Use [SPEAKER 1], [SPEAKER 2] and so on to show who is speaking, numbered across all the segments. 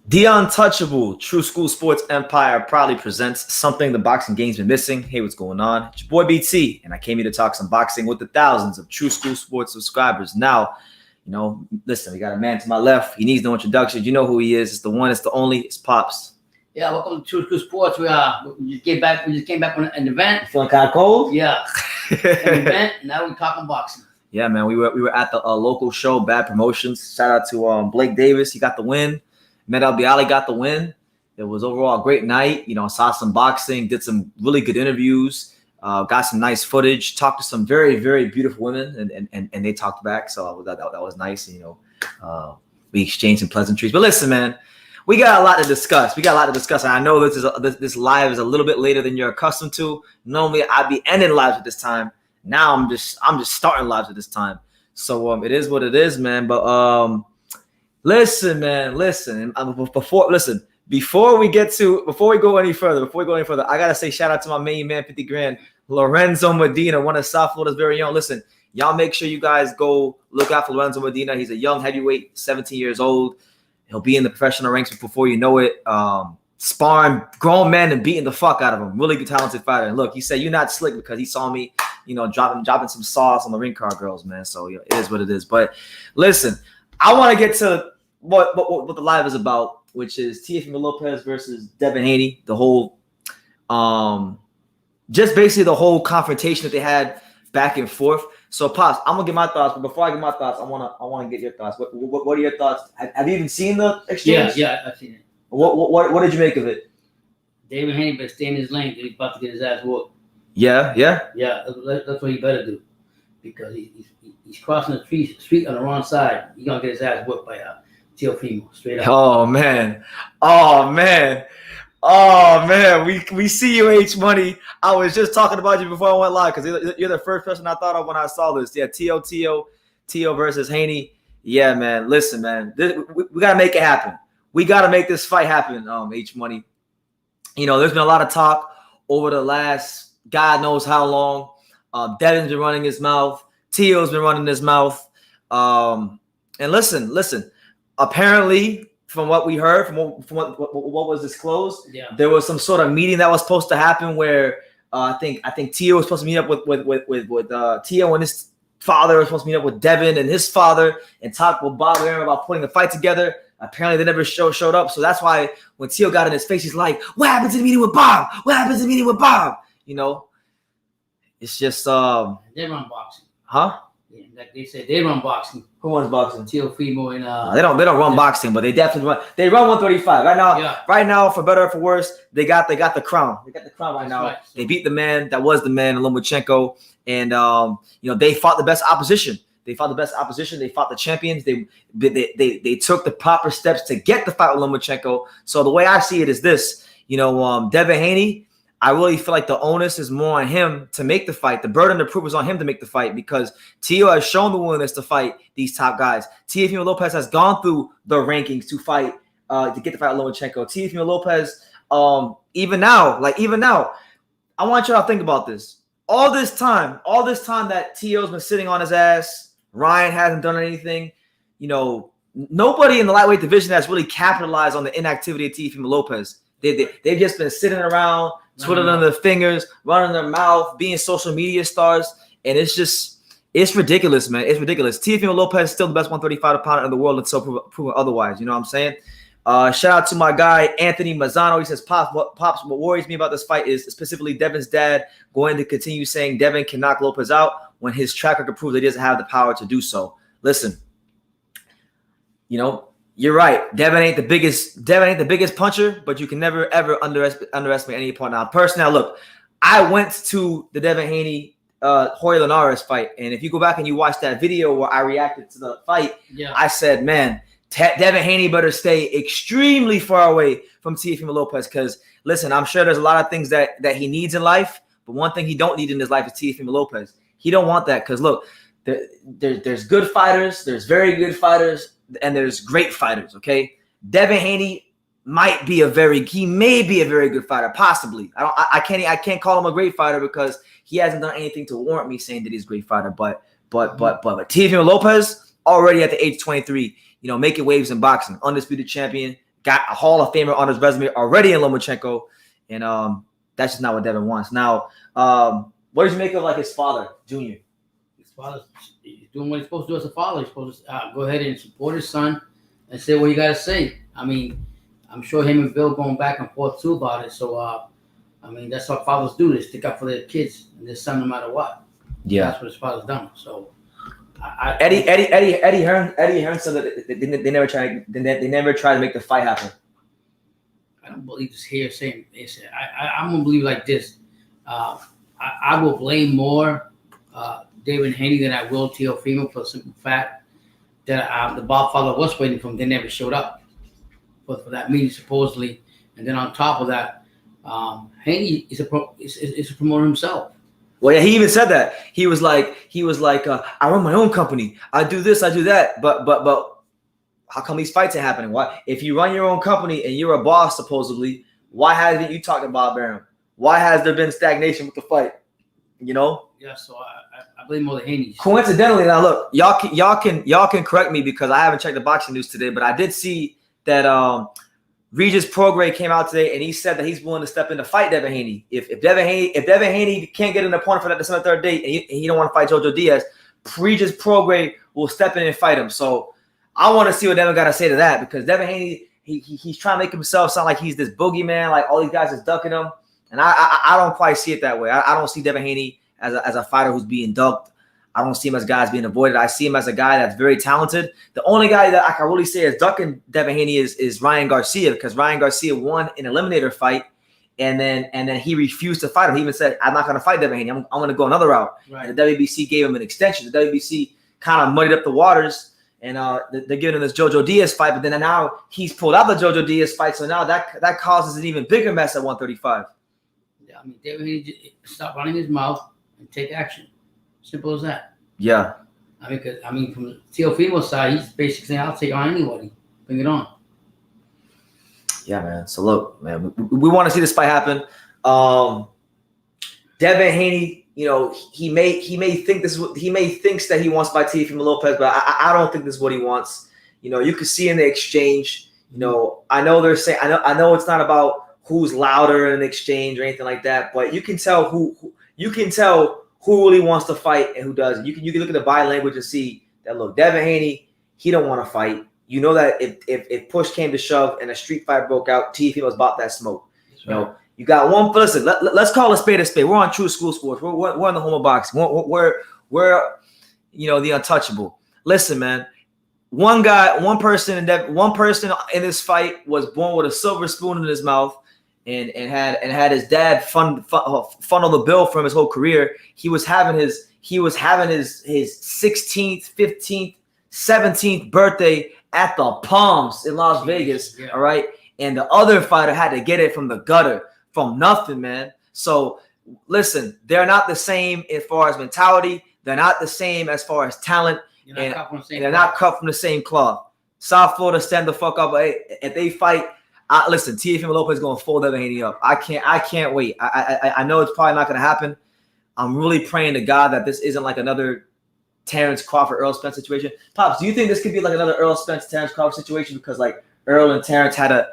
[SPEAKER 1] The Untouchable True School Sports Empire proudly presents something the boxing game's been missing. Hey, what's going on? It's your boy BT, and I came here to talk some boxing with the thousands of True School Sports subscribers. Now, listen, we got a man to my left. He needs no introduction. You know who he is. It's the one, it's the only. It's Pops.
[SPEAKER 2] Yeah, welcome to True School Sports. We just came back from an event.
[SPEAKER 1] Feeling kind of cold?
[SPEAKER 2] Yeah, an event. Now we're talking boxing.
[SPEAKER 1] Yeah, man. We were at the local show, Bad Promotions. Shout out to Blake Davis. He got the win. Medal Bialy got the win. It was overall a great night. Saw some boxing, did some really good interviews, got some nice footage, talked to some very, very beautiful women, and they talked back. So that was nice. We exchanged some pleasantries. But listen, man, we got a lot to discuss. And I know this live is a little bit later than you're accustomed to. Normally, I'd be ending lives at this time. Now I'm just starting lives at this time. So it is what it is, man. But listen, man. Before we go any further, I gotta say shout out to my main man, 50 grand, Lorenzo Medina, one of South Florida's very own. Listen, y'all make sure you guys go look out for Lorenzo Medina. He's a young heavyweight, 17 years old. He'll be in the professional ranks before you know it. Sparring grown men and beating the fuck out of them. Really good, talented fighter. And look, he said you're not slick because he saw me, dropping some sauce on the ring card girls, man. So it is what it is. But listen, I want to get to what the live is about, which is Teofimo Lopez versus Devin Haney. The whole, just basically the whole confrontation that they had back and forth. So, Pops, I'm gonna get my thoughts, but before I get my thoughts, I wanna get your thoughts. What are your thoughts? Have you even seen the exchange?
[SPEAKER 2] Yeah, I've seen it.
[SPEAKER 1] What did you make of it?
[SPEAKER 2] David Haney better stay in his lane. He's about to get his ass whooped.
[SPEAKER 1] Yeah.
[SPEAKER 2] That's what he better do, because he's crossing the street on the wrong side. He's gonna get his ass whooped by Teofimo straight up.
[SPEAKER 1] Oh man. We see you, H Money. I was just talking about you before I went live because you're the first person I thought of when I saw this. Yeah, Teo versus Haney. Yeah, man. Listen, man. We gotta make it happen. We gotta make this fight happen. H Money. There's been a lot of talk over the last God knows how long. Devin's been running his mouth. Teo's been running his mouth. And listen. Apparently, from what we heard, from what was disclosed, there was some sort of meeting that was supposed to happen where I think Teo was supposed to meet up with Teo and his father was supposed to meet up with Devin and his father and talk with Bob Aaron about putting the fight together. Apparently, they never showed up. So that's why when Teo got in his face, he's like, "What happened to the meeting with Bob? What happened to the meeting with Bob?" It's just
[SPEAKER 2] they run boxing,
[SPEAKER 1] huh?
[SPEAKER 2] Yeah, like they said, they run boxing.
[SPEAKER 1] Who runs boxing?
[SPEAKER 2] Teofimo and
[SPEAKER 1] they don't run boxing, but they definitely run. They run 135 right now.
[SPEAKER 2] Yeah.
[SPEAKER 1] Right now, for better or for worse, they got the crown. They got the crown right now.
[SPEAKER 2] Right.
[SPEAKER 1] They beat the man that was the man, Lomachenko, and they fought the best opposition. They fought the champions. They took the proper steps to get the fight with Lomachenko. So the way I see it is this: Devin Haney. I really feel like the onus is more on him to make the fight. The burden of proof is on him to make the fight because Teo has shown the willingness to fight these top guys. Teofimo Lopez has gone through the rankings to fight, to get the fight with Lomachenko. Teofimo Lopez, even now, I want y'all to think about this. All this time that Teo's been sitting on his ass, Ryan hasn't done anything. Nobody in the lightweight division has really capitalized on the inactivity of Teofimo Lopez. They've just been sitting around, twiddling their fingers, running their mouth, being social media stars, and it's ridiculous, man. It's ridiculous. Teofimo Lopez is still the best 135 pounder in the world until proven otherwise. You know what I'm saying? Shout out to my guy Anthony Mazzano. He says, Pops, what worries me about this fight is specifically Devin's dad going to continue saying Devin can knock Lopez out when his track record proves that he doesn't have the power to do so. Listen, you're right. Devin ain't the biggest puncher, but you can never ever underestimate any opponent. Now, personally, look, I went to the Devin Haney Jorge Linares fight, and if you go back and you watch that video where I reacted to the fight, I said, man, Devin Haney better stay extremely far away from Teofimo Lopez because, listen, I'm sure there's a lot of things that he needs in life, but one thing he don't need in his life is Teofimo Lopez. He don't want that because, look, there's good fighters, there's very good fighters, and there's great fighters, okay? Devin Haney may be a very good fighter, possibly. I can't call him a great fighter because he hasn't done anything to warrant me saying that he's a great fighter. But But Teofimo Lopez already at the age of 23, making waves in boxing, undisputed champion, got a Hall of Famer on his resume already in Lomachenko, and that's just not what Devin wants. Now, what did you make of like his father, Junior?
[SPEAKER 2] His father's doing what he's supposed to do as a father. He's supposed to go ahead and support his son and say what you got to say. I mean, I'm sure him and Bill going back and forth too about it. So, I mean, that's what fathers do. They stick up for their kids and their son no matter what. Yeah, that's what his father's done. So,
[SPEAKER 1] Eddie Hearn said that they never tried to make the fight happen.
[SPEAKER 2] I don't believe this here saying. I'm gonna believe like this. I will blame more Devin Haney than I will Teofimo for the simple fact that the Godfather was waiting for him. They never showed up for that meeting supposedly, and then on top of that, Haney is a promoter himself.
[SPEAKER 1] Well, yeah, he even said that. He was like, I run my own company. I do this, I do that. But how come these fights are happening? Why, if you run your own company and you're a boss supposedly, why haven't you talked about Barham? Why has there been stagnation with the fight?
[SPEAKER 2] Yeah, so I blame more the Haney.
[SPEAKER 1] Coincidentally, now look, y'all can correct me because I haven't checked the boxing news today, but I did see that Regis Prograis came out today and he said that he's willing to step in to fight Devin Haney. If Devin Haney can't get an opponent for that December 3rd date and he don't want to fight Jojo Diaz, Regis Prograis will step in and fight him. So I want to see what Devin got to say to that, because Devin Haney, he's trying to make himself sound like he's this boogeyman, like all these guys is ducking him. And I don't quite see it that way. I don't see Devin Haney as a fighter who's being ducked. I don't see him as guys being avoided. I see him as a guy that's very talented. The only guy that I can really say is ducking Devin Haney is Ryan Garcia, because Ryan Garcia won an eliminator fight, and then he refused to fight him. He even said, "I'm not going to fight Devin Haney. I'm going to go another route." Right. And the WBC gave him an extension. The WBC kind of muddied up the waters, and they're giving him this Jojo Diaz fight. But then now he's pulled out the Jojo Diaz fight, so now that causes an even bigger mess at 135.
[SPEAKER 2] Yeah, I mean, Devin Haney stop running his mouth and take action. Simple as that.
[SPEAKER 1] Yeah.
[SPEAKER 2] I mean, from the Teofimo side, he's basically saying, "I'll take on anybody. Bring it on."
[SPEAKER 1] Yeah, man. So look, man, we want to see this fight happen. Devin Haney, he may think this. He may thinks that he wants to fight Teofimo Lopez, but I don't think this is what he wants. You can see in the exchange. I know they're saying. I know it's not about who's louder in an exchange or anything like that, but you can tell who really wants to fight and who doesn't. You can look at the body language and see that, look, Devin Haney, he don't want to fight. You know that if push came to shove and a street fight broke out, Teofimo's about that smoke. Right. You got one. Listen, let's call a spade a spade. We're on True School Sports. We're in the home of boxing. We're the untouchable. Listen, man. One person in this fight was born with a silver spoon in his mouth. And had his dad funnel the bill from his whole career. He was having his 16th, 15th, 17th birthday at the Palms in Las Vegas. Yeah. All right. And the other fighter had to get it from the gutter, from nothing, man. So listen, they're not the same as far as mentality. They're not the same as far as talent. They're not cut from the same cloth. South Florida, stand the fuck up. If they fight, listen, Teofimo Lopez is going to fold Devin Haney up. I can't wait. I know it's probably not going to happen. I'm really praying to God that this isn't like another Terrence Crawford, Earl Spence situation. Pops, do you think this could be like another Earl Spence, Terrence Crawford situation? Because like Earl and Terrence had a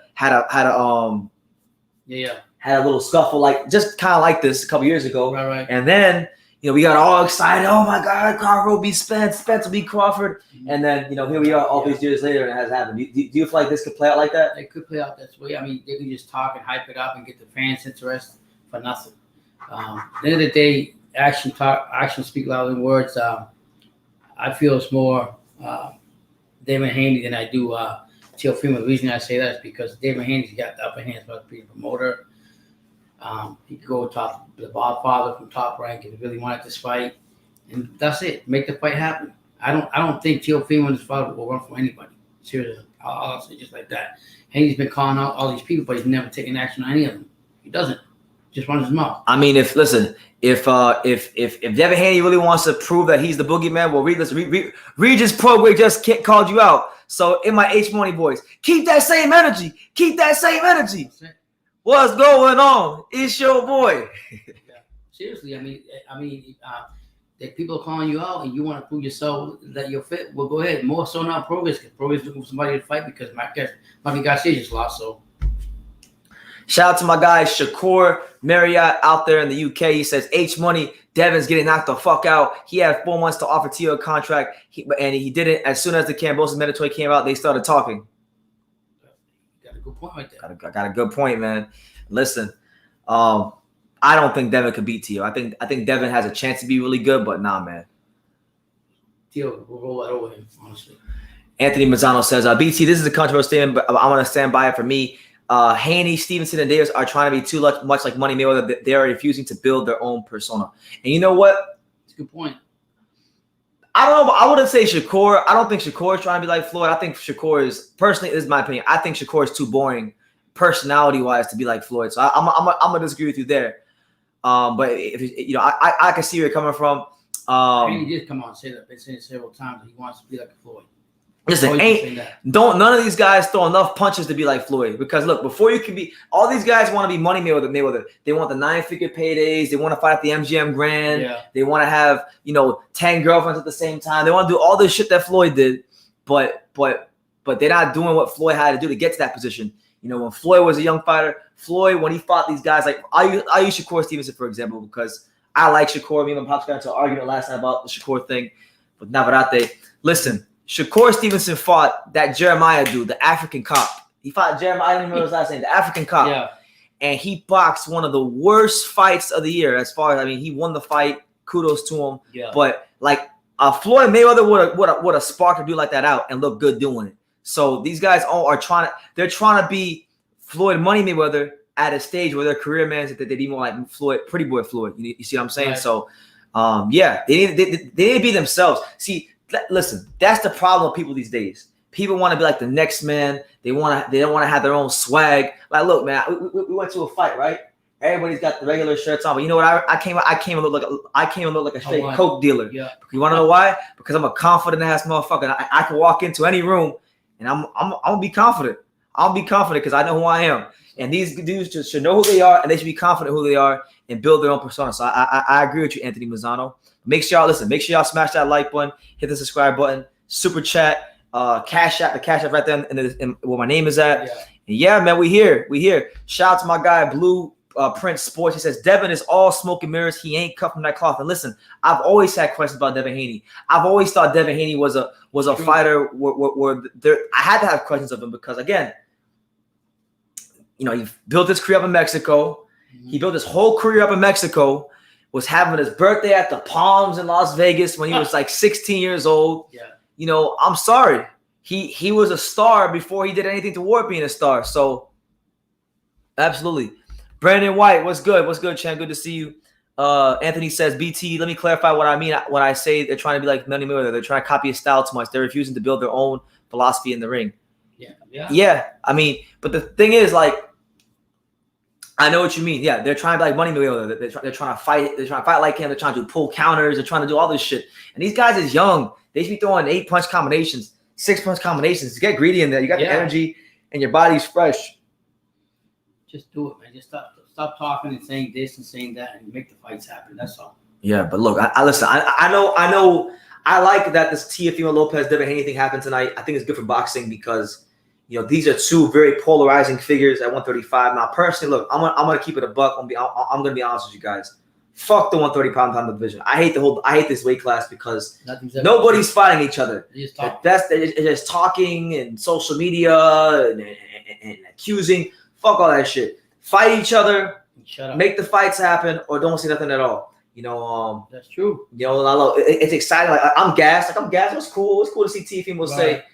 [SPEAKER 1] little scuffle, like just kind of like this a couple years ago. Right. And then we got all excited. Oh my God, Crawford will beat Spence. Spence will beat Crawford. And then here we are all these years later, and it has happened. Do you feel like this could play out like that?
[SPEAKER 2] It could play out that way. I mean, they can just talk and hype it up and get the fans interested for nothing. At the end of the day, actions speak louder than words. I feel it's more Devin Haney than I do Teofimo. The reason I say that is because Devin Haney's got the upper hand as being a promoter. He could go top the Godfather from Top Rank if he really wanted this fight, and that's it. Make the fight happen. I don't think Teofimo and his father will run from anybody. Seriously, I'll say just like that. Haney's been calling out all these people, but he's never taken action on any of them. He doesn't. Just runs his mouth. I mean,
[SPEAKER 1] if Devin Haney really wants to prove that he's the boogeyman, well, Regis Prograis just called you out. So in my H Money voice, keep that same energy. Keep that same energy. What's going on? It's your boy.
[SPEAKER 2] Yeah. Seriously, I mean, that people are calling you out and you want to prove yourself that you're fit, well, go ahead. More so now, Prograis, because Prograis looking for somebody to fight because Mikey Garcia just lost. So,
[SPEAKER 1] shout out to my guy Shakur Marriott out there in the UK. He says H Money, Devin's getting knocked the fuck out. He had 4 months to offer Teo a contract, and he didn't. As soon as the Kambosos mandatory came out, they started talking.
[SPEAKER 2] Got a good point right there.
[SPEAKER 1] I got a good point, man. Listen, I don't think Devin could beat Teo. I think Devin has a chance to be really good, but nah, man.
[SPEAKER 2] Teo will roll that over him, honestly.
[SPEAKER 1] Anthony Mazzano says, BT, this is a controversial statement, but I'm going to stand by it for me. Haney, Stevenson, and Davis are trying to be too much like Money Mayweather. They are refusing to build their own persona. And you know what?
[SPEAKER 2] It's a good point.
[SPEAKER 1] I don't know. I wouldn't say Shakur. I don't think Shakur is trying to be like Floyd. I think Shakur is, personally, this is my opinion. I think Shakur is too boring personality-wise to be like Floyd. So I'm going to disagree with you there. But if you know, I can see where you're coming from.
[SPEAKER 2] He did come on and say that. Been saying it several times that he wants to be like Floyd.
[SPEAKER 1] Listen, none of these guys throw enough punches to be like Floyd. Because look, before you can be, all these guys want to be Money Mayweather. They want the 9-figure paydays. They want to fight at the MGM Grand.
[SPEAKER 2] Yeah.
[SPEAKER 1] They want to have 10 girlfriends at the same time. They want to do all this shit that Floyd did, but they're not doing what Floyd had to do to get to that position. When Floyd was a young fighter, when he fought these guys, like I use Shakur Stevenson for example because I like Shakur. Me and my pops got into an argument last night about the Shakur thing with Navarrete. Listen. Shakur Stevenson fought that Jeremiah dude, the African cop. He fought Jeremiah, I don't even remember his last name, the African cop.
[SPEAKER 2] Yeah.
[SPEAKER 1] And he boxed one of the worst fights of the year as far as, he won the fight. Kudos to him.
[SPEAKER 2] Yeah.
[SPEAKER 1] But, Floyd Mayweather would have sparked a dude like that out and look good doing it. So these guys all are trying to be Floyd Money Mayweather at a stage where their career man that they be more like Floyd, Pretty Boy Floyd. You see what I'm saying? Right. So, they need to be themselves. See, listen, that's the problem with people these days. People want to be like the next man. They don't want to have their own swag. Like, look, man, we went to a fight, right? Everybody's got the regular shirts on, but you know what? I came and look like a straight coke dealer. Yeah. You want to know why? Because I'm a confident ass motherfucker. I can walk into any room and I'm gonna be confident. I'll be confident because I know who I am. And these dudes should know who they are and they should be confident who they are and build their own persona. So I agree with you, Anthony Mazzano. Make sure y'all smash that like button, hit the subscribe button, super chat, Cash App, the Cash App right there in where my name is at. Yeah. And yeah, man, we here. Shout out to my guy Blue Prince Sports. He says Devin is all smoke and mirrors. He ain't cut from that cloth. And listen, I've always had questions about Devin Haney. I've always thought Devin Haney was a fighter where I had to have questions of him because again, he built his career up in Mexico. Mm-hmm. He built his whole career up in Mexico. Was having his birthday at the Palms in Las Vegas when he was like 16 years old. Yeah. I'm sorry. He was a star before he did anything toward being a star. So absolutely. Brandon White, what's good? What's good, Chan? Good to see you. Anthony says, BT, let me clarify what I mean when I say they're trying to be like Money Mayweather. They're trying to copy his style too much. They're refusing to build their own philosophy in the ring. Yeah. But the thing is, I know what you mean. Yeah, they're trying to be like Money Mayweather. They're trying to fight. They're trying to fight like him. They're trying to do pull counters. They're trying to do all this shit. And these guys is young. They should be throwing 8-punch combinations, 6-punch combinations. Get greedy in there. You got the energy, and your body's fresh.
[SPEAKER 2] Just do it, man. Just stop talking and saying this and saying that, and make the fights happen. That's all.
[SPEAKER 1] Yeah, but look, I listen. I know. I like that this Teofimo Lopez Devin Haney thing happened tonight. I think it's good for boxing because. These are two very polarizing figures at 135. Now, personally, look, I'm gonna keep it a buck. I'm gonna be honest with you guys. Fuck the 130-pound division. I hate this weight class because nobody's fighting each other. They're just talking and social media and accusing. Fuck all that shit. Fight each other. Shut up. Make the fights happen, or don't say nothing at all.
[SPEAKER 2] That's true.
[SPEAKER 1] It's exciting. Like I'm gassed. It's cool. It's cool to see Teofimo say.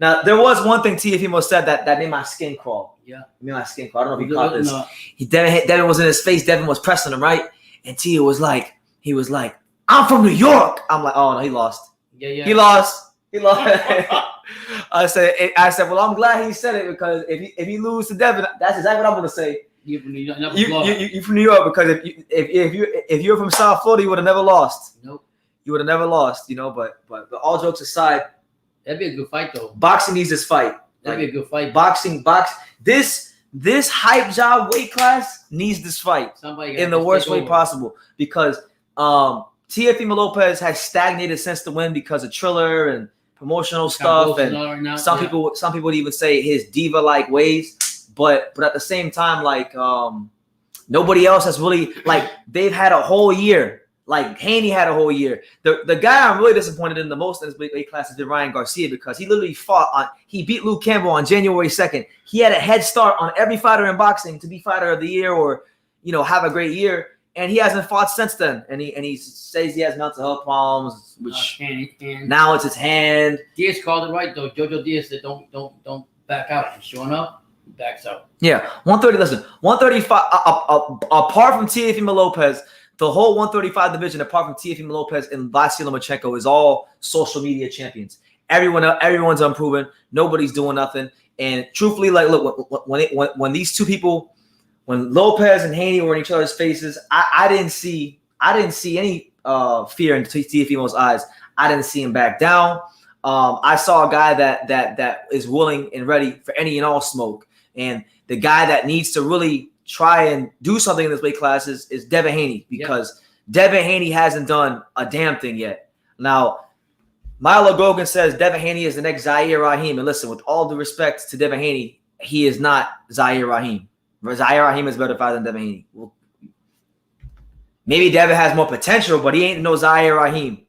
[SPEAKER 1] Now, there was one thing Teofimo said that made my skin crawl. Yeah. Made my skin crawl. I don't know if you caught this. No. Devin was in his face. Devin was pressing him, right? And Teo was like, I'm from New York. I'm like, oh, no, he lost. Yeah. He lost. I said, well, I'm glad he said it because if he lose to Devin, that's exactly what I'm going to say. You're from New York. You're from New York because if you're from South Florida, you would have never lost. Nope. You would have never lost, But all jokes aside,
[SPEAKER 2] that'd be a good fight, though.
[SPEAKER 1] Boxing needs this fight.
[SPEAKER 2] That'd be a good fight.
[SPEAKER 1] This Hypejob weight class needs this fight in the worst way possible because Teofimo Lopez has stagnated since the win because of Triller and promotional stuff, and
[SPEAKER 2] right
[SPEAKER 1] some people would even say his diva-like ways. But at the same time, like nobody else has really, like, they've had a whole year. Like Haney had a whole year. The guy I'm really disappointed in the most in this weight class has been Ryan Garcia, because he literally he beat Luke Campbell on January 2nd. He had a head start on every fighter in boxing to be fighter of the year, or have a great year. And he hasn't fought since then. And he says he has mental health problems, which now it's his hand.
[SPEAKER 2] Diaz called it right though. Jojo Diaz said don't back out. He's showing up, he backs out.
[SPEAKER 1] Yeah, 130. Listen, 135. Apart from Teofimo Lopez, the whole 135 division, apart from Teofimo Lopez and Vasily Lomachenko, is all social media champions. Everyone's unproven. Nobody's doing nothing. And truthfully, like, look, when these two people, when Lopez and Haney were in each other's faces, I didn't see any fear in Teofimo's eyes. I didn't see him back down. I saw a guy that is willing and ready for any and all smoke. And the guy that needs to really try and do something in this weight class is Devin Haney, because Devin Haney hasn't done a damn thing yet. Now, Milo Gogan says Devin Haney is the next Zaire Rahim. And listen, with all due respect to Devin Haney, he is not Zaire Rahim. Zaire Rahim is a better fighter than Devin Haney. Well, maybe Devin has more potential, but he ain't no Zaire Rahim.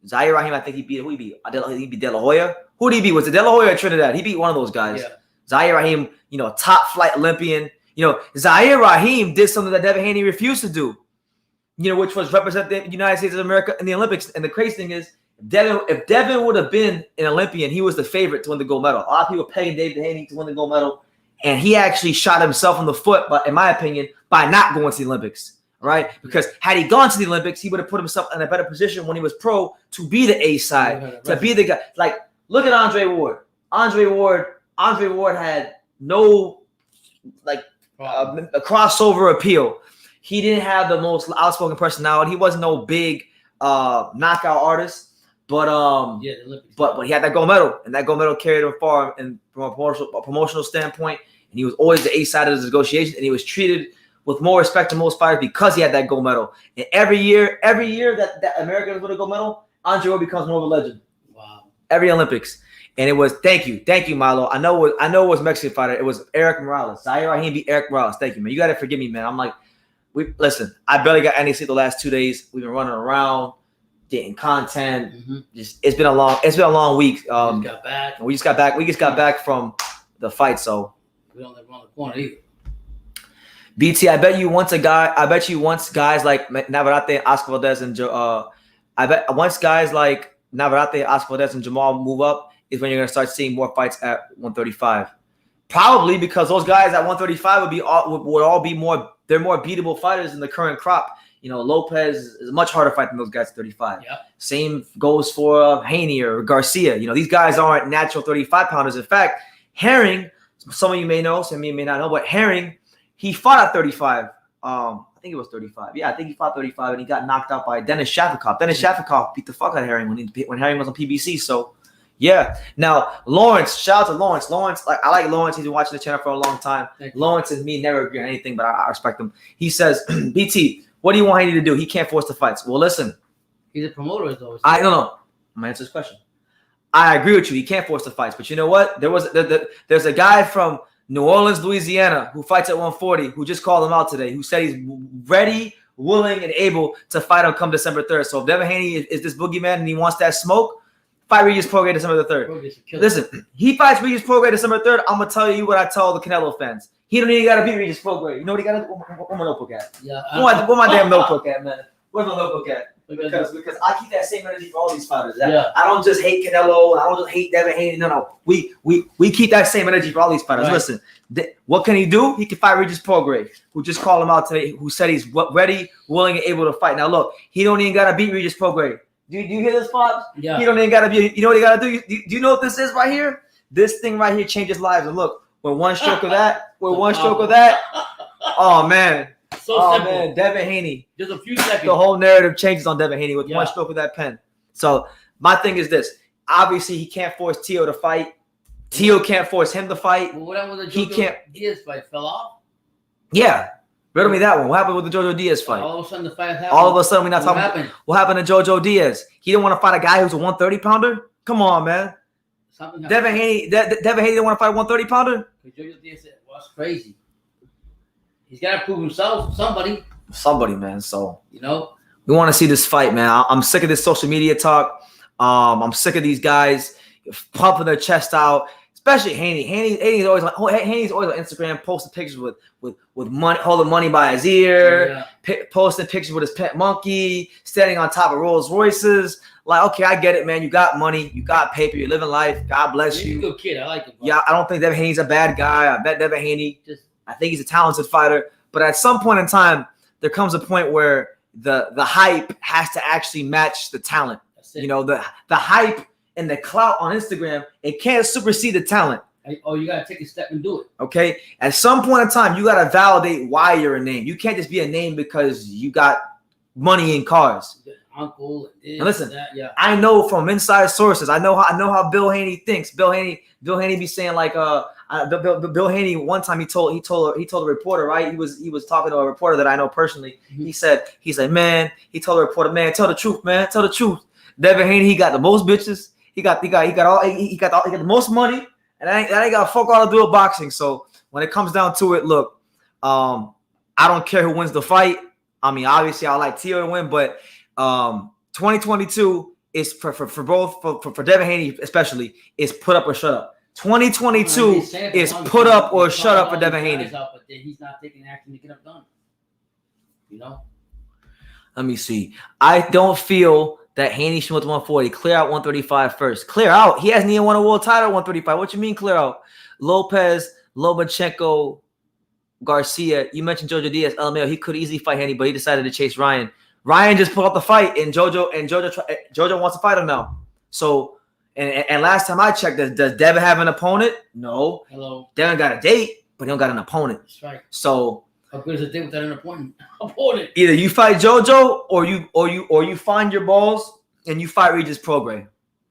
[SPEAKER 1] Zaire Rahim, I think he beat De La Hoya. Who did he beat? Was it De La Hoya or Trinidad? He beat one of those guys. Yeah. Zaire Rahim, top flight Olympian. Zaire Rahim did something that Devin Haney refused to do, which was represent the United States of America in the Olympics. And the crazy thing is, if Devin would have been an Olympian, he was the favorite to win the gold medal. A lot of people pegging Devin Haney to win the gold medal, and he actually shot himself in the foot, but in my opinion, by not going to the Olympics, right? Because had he gone to the Olympics, he would have put himself in a better position when he was pro to be the A side, to be the guy. Like, look at Andre Ward. Andre Ward had no, like, a crossover appeal. He didn't have the most outspoken personality. He wasn't no big knockout artist, but he had that gold medal, and that gold medal carried him far from a promotional standpoint. And he was always the A side of the negotiation, and he was treated with more respect than most fighters because he had that gold medal. And every year that Americans win a gold medal, Andre Ward becomes more of a legend. Wow! Every Olympics. And it was thank you, Milo. I know it was Mexican fighter. It was Eric Morales. Zaire Rahim beat Eric Morales. Thank you, man. You gotta forgive me, man. I'm like, listen. I barely got any sleep the last 2 days. We've been running around, getting content. It's been a long week. We just got back from the fight, so
[SPEAKER 2] we don't live around the corner either.
[SPEAKER 1] BT, I bet you once guys like Navarrete, Oscar Valdez, and I bet once guys like Navarrete, Oscar Valdez, and Jamal move up, is when you're going to start seeing more fights at 135. Probably because those guys at 135 would all be more beatable fighters in the current crop. Lopez is a much harder fight than those guys at 35. Yep. Same goes for Haney or Garcia. These guys aren't natural 35-pounders. In fact, Herring, some of you may know, some of you may not know, but Herring, he fought at 35. I think it was 35. Yeah, I think he fought 35, and he got knocked out by Dennis Shafikov. Dennis Shafikov beat the fuck out of Herring when Herring was on PBC. So, yeah. Now, Lawrence, shout out to Lawrence. I like Lawrence. He's been watching the channel for a long time. Lawrence and me never agree on anything, but I respect him. He says, BT, what do you want Haney to do? He can't force the fights. Well, listen.
[SPEAKER 2] He's a promoter, though.
[SPEAKER 1] I don't know. I'm going to answer this question. I agree with you. He can't force the fights. But you know what? There's a guy from New Orleans, Louisiana, who fights at 140, who just called him out today, who said he's ready, willing, and able to fight him come December 3rd. So if Devin Haney is this boogeyman and he wants that smoke, fight Regis Prograis December the 3rd. Listen, he fights Regis Prograis December 3rd. I'm going to tell you what I tell the Canelo fans. He don't even got to beat Regis Prograis. You know what he got to do? Where my notebook at? Yeah. Where my damn notebook at, man? Where's my notebook at? Because I keep that same energy for all these fighters. I don't just hate Canelo. I don't just hate Devin Haney. No. We keep that same energy for all these fighters. Right. Listen, what can he do? He can fight Regis Prograis, who just called him out today, who said he's ready, willing, and able to fight. Now, look, he don't even got to beat Regis Prograis. Do you hear this, Pops? Yeah. He don't even got to be. You know what he got to do? Do you know what this is right here? This thing right here changes lives. And look, with one stroke of that, oh, man.
[SPEAKER 2] Simple.
[SPEAKER 1] Man, Devin Haney.
[SPEAKER 2] Just a few seconds.
[SPEAKER 1] The whole narrative changes on Devin Haney with one stroke of that pen. So my thing is this. Obviously, he can't force Teo to fight. Teo can't force him to fight.
[SPEAKER 2] Well, what was the Diaz fight? Fell off?
[SPEAKER 1] Yeah. Riddle me that one. What happened with the JoJo Diaz fight?
[SPEAKER 2] All of a sudden, the fight happened.
[SPEAKER 1] All of a sudden, we're not talking.
[SPEAKER 2] Happened?
[SPEAKER 1] What happened to JoJo Diaz? He didn't want to fight a guy who's a 130 pounder. Come on, man. Devin Haney didn't want to fight a 130 pounder.
[SPEAKER 2] JoJo Diaz said, "Well, that's crazy. He's got to prove himself. Somebody,
[SPEAKER 1] man. So
[SPEAKER 2] you know,
[SPEAKER 1] we want to see this fight, man. I'm sick of this social media talk. I'm sick of these guys pumping their chest out. Especially Haney. Haney's always on Instagram, posting pictures with money, holding money by his ear, posting pictures with his pet monkey, standing on top of Rolls Royces. Like, okay, I get it, man. You got money, you got paper, you're living life. God bless you.
[SPEAKER 2] He's a good kid. I like him.
[SPEAKER 1] Yeah, I don't think Devin Haney's a bad guy. I bet Devin Haney. I think he's a talented fighter. But at some point in time, there comes a point where the hype has to actually match the talent. You know, the hype and the clout on Instagram, it can't supersede the talent.
[SPEAKER 2] Oh, you got to take a step and do it.
[SPEAKER 1] Okay? At some point in time, you got to validate why you're a name. You can't just be a name because you got money in cars.
[SPEAKER 2] Uncle,
[SPEAKER 1] and listen, I know from inside sources. I know how Bill Haney thinks. Bill Haney be saying like Bill Haney one time he told a reporter, right? He was talking to a reporter that I know personally. Mm-hmm. He said, man, he told the reporter, man, tell the truth, man, tell the truth. Devin Haney, he got the most bitches. He got the most money, and that ain't got fuck all to do with boxing. So when it comes down to it, look, I don't care who wins the fight. I mean, obviously I like Tio to win, but 2022 is for Devin Haney especially is put up or shut up. 2022 is put up or shut up for Devin Haney.
[SPEAKER 2] But he's not taking action to get them done. You know.
[SPEAKER 1] Let me see. I don't feel that Haney should win to 140. Clear out 135 first. Clear out. He hasn't even won a world title at 135. What you mean clear out? Lopez, Lomachenko, Garcia. You mentioned JoJo Diaz. LMAO. He could easily fight Haney, but he decided to chase Ryan. Ryan just put up the fight, and JoJo wants to fight him now. So, and last time I checked, does Devin have an opponent? No.
[SPEAKER 2] Hello.
[SPEAKER 1] Devin got a date, but he don't got an opponent.
[SPEAKER 2] That's right.
[SPEAKER 1] So.
[SPEAKER 2] How good is a date without an opponent?
[SPEAKER 1] Either you fight JoJo or you find your balls and you fight Regis Prograis.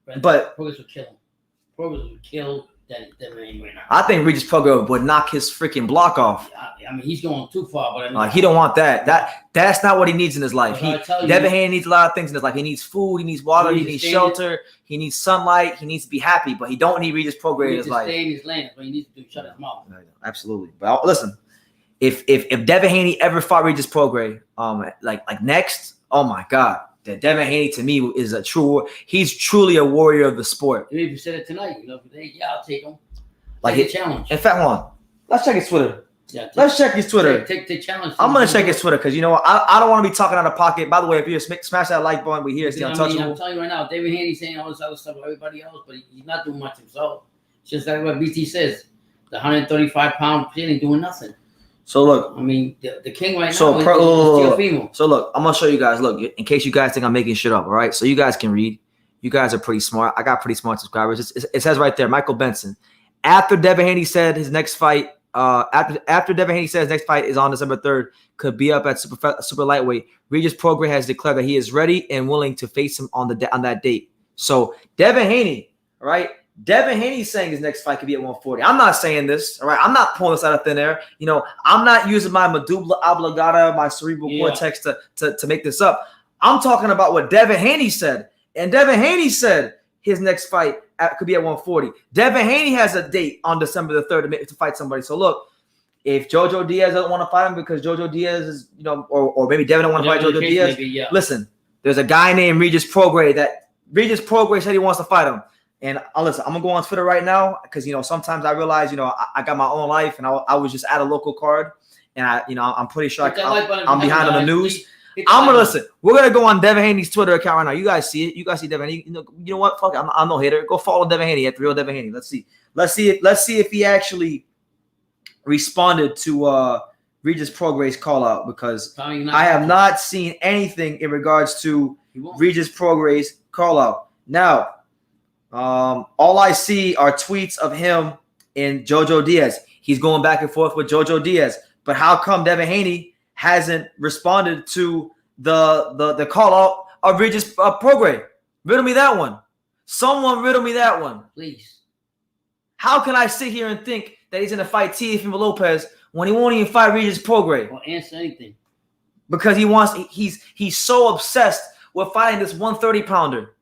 [SPEAKER 2] Right.
[SPEAKER 1] But
[SPEAKER 2] Prograis would kill him. Prograis would kill Devin Haney right now.
[SPEAKER 1] I think Regis Prograis would knock his freaking block off.
[SPEAKER 2] I mean, he's going too far, but I mean,
[SPEAKER 1] he don't want that. That's not what he needs in his life. Devin Haney needs a lot of things in his life. He needs food. He needs water. He needs shelter. He needs sunlight. He needs to be happy. But he don't need Regis Prograis in his life.
[SPEAKER 2] Stay in his lane. But he needs to shut his mouth.
[SPEAKER 1] Absolutely. But listen. If Devin Haney ever fought Regis Prograis, like next, oh my God, that Devin Haney to me is he's truly a warrior of the sport.
[SPEAKER 2] Maybe you said it tonight, you know, today, I'll take him.
[SPEAKER 1] Like a challenge. In fact, hold on, let's check his Twitter.
[SPEAKER 2] Yeah,
[SPEAKER 1] let's check his Twitter.
[SPEAKER 2] Take the challenge.
[SPEAKER 1] I'm gonna check his Twitter because you know what? I don't want to be talking out of pocket. By the way, if you smash that like button, we here. It's the Untouchable.
[SPEAKER 2] I'm telling you right now, Devin Haney saying all this other stuff about everybody else, but he's not doing much himself. It's just like what BT says, the 135-pound kid ain't doing nothing.
[SPEAKER 1] So look,
[SPEAKER 2] I mean, the king right now is Teofimo.
[SPEAKER 1] So look, I'm gonna show you guys. Look, in case you guys think I'm making shit up, all right? So you guys can read. You guys are pretty smart. I got pretty smart subscribers. It says right there, Michael Benson. After Devin Haney said his next fight, after Devin Haney said his next fight is on December 3rd, could be up at super lightweight. Regis Prograis has declared that he is ready and willing to face him on that date. So Devin Haney, all right? Devin Haney's saying his next fight could be at 140. I'm not saying this, all right? I'm not pulling this out of thin air. You know, I'm not using my medulla oblongata, my cerebral cortex to make this up. I'm talking about what Devin Haney said. And Devin Haney said his next fight could be at 140. Devin Haney has a date on December the 3rd to fight somebody. So look, if JoJo Diaz doesn't want to fight him because JoJo Diaz is, you know, or maybe Devin don't want to fight JoJo Diaz. Maybe, listen, there's a guy named Regis Prograis that Regis Prograis said he wants to fight him. And listen, I'm gonna go on Twitter right now because you know sometimes I realize you know I got my own life and I was just at a local card and I'm pretty sure I'm behind on the news. I'm gonna listen. We're gonna go on Devin Haney's Twitter account right now. You guys see it. You guys see Devin Haney. You know what? Fuck it. I'm no hater. Go follow Devin Haney at Real Devin Haney. Let's see if he actually responded to Regis Prograis' call out because I have not seen anything in regards to Regis Prograis' call out. Now. All I see are tweets of him and JoJo Diaz. He's going back and forth with JoJo Diaz. But how come Devin Haney hasn't responded to the call out of Regis Prograis? Riddle me that one. Someone riddle me that one.
[SPEAKER 2] Please.
[SPEAKER 1] How can I sit here and think that he's going to fight Teofimo Lopez when he won't even fight Regis Prograis?
[SPEAKER 2] Or answer anything.
[SPEAKER 1] Because he's so obsessed with fighting this 130 pounder.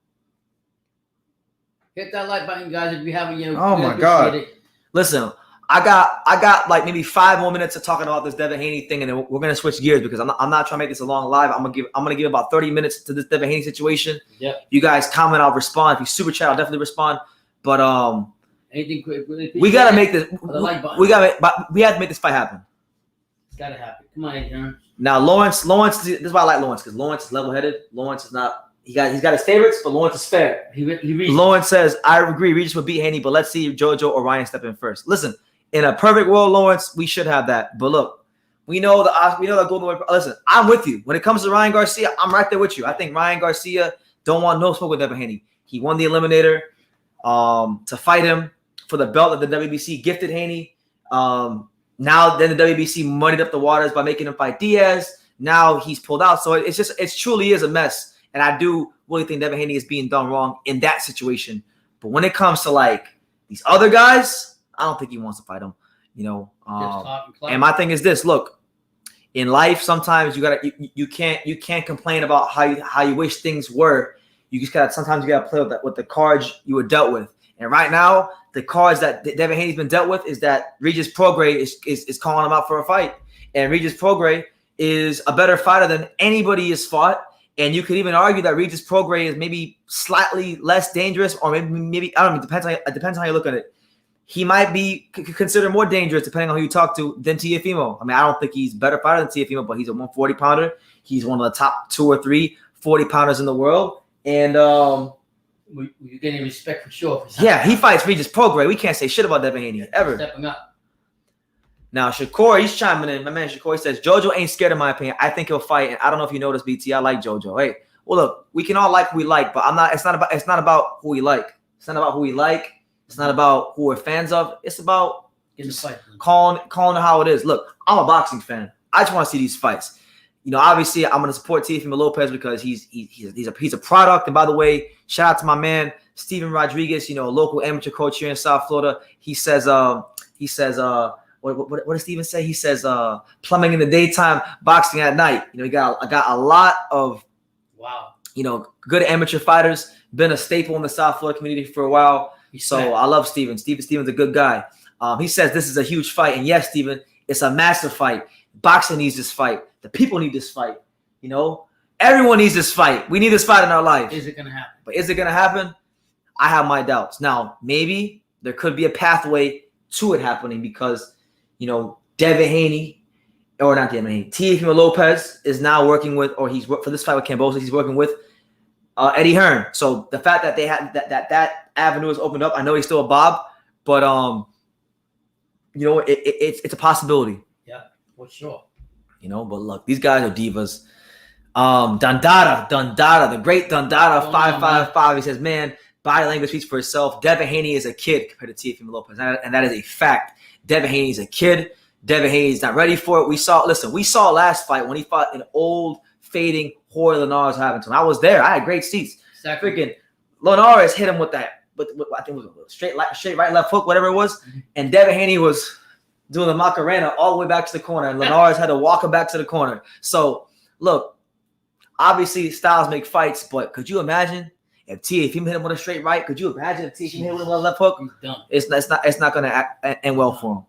[SPEAKER 2] Hit that like button, guys, if you haven't yet.
[SPEAKER 1] Oh my God. Listen, I got like maybe 5 more minutes of talking about this Devin Haney thing, and then we're gonna switch gears because I'm not trying to make this a long live. I'm gonna give about 30 minutes to this Devin Haney situation.
[SPEAKER 2] Yep.
[SPEAKER 1] You guys comment, I'll respond. If you super chat, I'll definitely respond. But
[SPEAKER 2] anything quick,
[SPEAKER 1] we gotta make this. We have to make this fight happen.
[SPEAKER 2] It's gotta happen. Come on, Adrian.
[SPEAKER 1] Now Lawrence, this is why I like Lawrence, because Lawrence is level-headed. Lawrence is not. He's got his favorites, but Lawrence is fair. Lawrence says, I agree, Regis would beat Haney, but let's see if JoJo or Ryan step in first. Listen, in a perfect world, Lawrence, we should have that. But look, we know the golden way. Listen, I'm with you. When it comes to Ryan Garcia, I'm right there with you. I think Ryan Garcia don't want no smoke with Devin Haney. He won the Eliminator to fight him for the belt that the WBC gifted Haney. Now then the WBC muddied up the waters by making him fight Diaz. Now he's pulled out. So it truly is a mess. And I do really think Devin Haney is being done wrong in that situation. But when it comes to like these other guys, I don't think he wants to fight them. You know. And my thing is this: look, in life, sometimes you can't complain about how you wish things were. You just sometimes you gotta play with the cards you were dealt with. And right now, the cards that Devin Haney's been dealt with is that Regis Prograis is calling him out for a fight, and Regis Prograis is a better fighter than anybody has fought. And you could even argue that Regis Prograis is maybe slightly less dangerous, or maybe I don't know. It depends on how you look at it. He might be considered more dangerous depending on who you talk to than Teofimo. I mean, I don't think he's a better fighter than Teofimo, but he's a 140 pounder. He's one of the top 2 or 3 40 pounders in the world. And
[SPEAKER 2] you're getting respect for sure.
[SPEAKER 1] Yeah, he fights Regis Prograis. We can't say shit about Devin Haney ever.
[SPEAKER 2] Stepping up.
[SPEAKER 1] Now, Shakur, he's chiming in. My man Shakur says, JoJo ain't scared in my opinion. I think he'll fight. And I don't know if you noticed, BT. I like JoJo. Hey, well, look, we can all like who we like, but it's not about who we like. It's not about who we like. It's not about who we're fans of. It's about calling it how it is. Look, I'm a boxing fan. I just want to see these fights. You know, obviously, I'm going to support Teofimo Lopez because he's a product. And by the way, shout out to my man Steven Rodriguez, you know, a local amateur coach here in South Florida. He says, what does Steven say? He says, plumbing in the daytime, boxing at night. You know, I got a lot of, you know, good amateur fighters. Been a staple in the South Florida community for a while. So I love Steven. Steven's a good guy. He says this is a huge fight. And yes, Steven, it's a massive fight. Boxing needs this fight. The people need this fight. You know, everyone needs this fight. We need this fight in our life.
[SPEAKER 2] Is it going to happen?
[SPEAKER 1] But is it going to happen? I have my doubts. Now, maybe there could be a pathway to it happening because, you know, Devin Haney, or not Devin Haney, Teofimo Lopez is now working with, or he's for this fight with Cambosa, he's working with Eddie Hearn. So the fact that they had that avenue is opened up, I know he's still a Bob, but you know, it's a possibility.
[SPEAKER 2] Yeah, for sure.
[SPEAKER 1] You know, but look, these guys are divas. Dundada, the great Dundada, 555. He says, man, body language speaks for itself. Devin Haney is a kid compared to Teofimo Lopez, and that is a fact. Devin Haney's a kid. Devin Haney's not ready for it. We saw last fight when he fought an old, fading Jorge Linares Havington. I was there. I had great seats.
[SPEAKER 2] Exactly.
[SPEAKER 1] Freaking Linares hit him with that, but I think it was a straight right, left hook, whatever it was. Mm-hmm. And Devin Haney was doing the Macarena all the way back to the corner, and Linares had to walk him back to the corner. So, look, obviously styles make fights, but could you imagine if Teofimo hit him with a straight right? Could you imagine if Teofimo hit him with a left hook? It's not going to end well for him.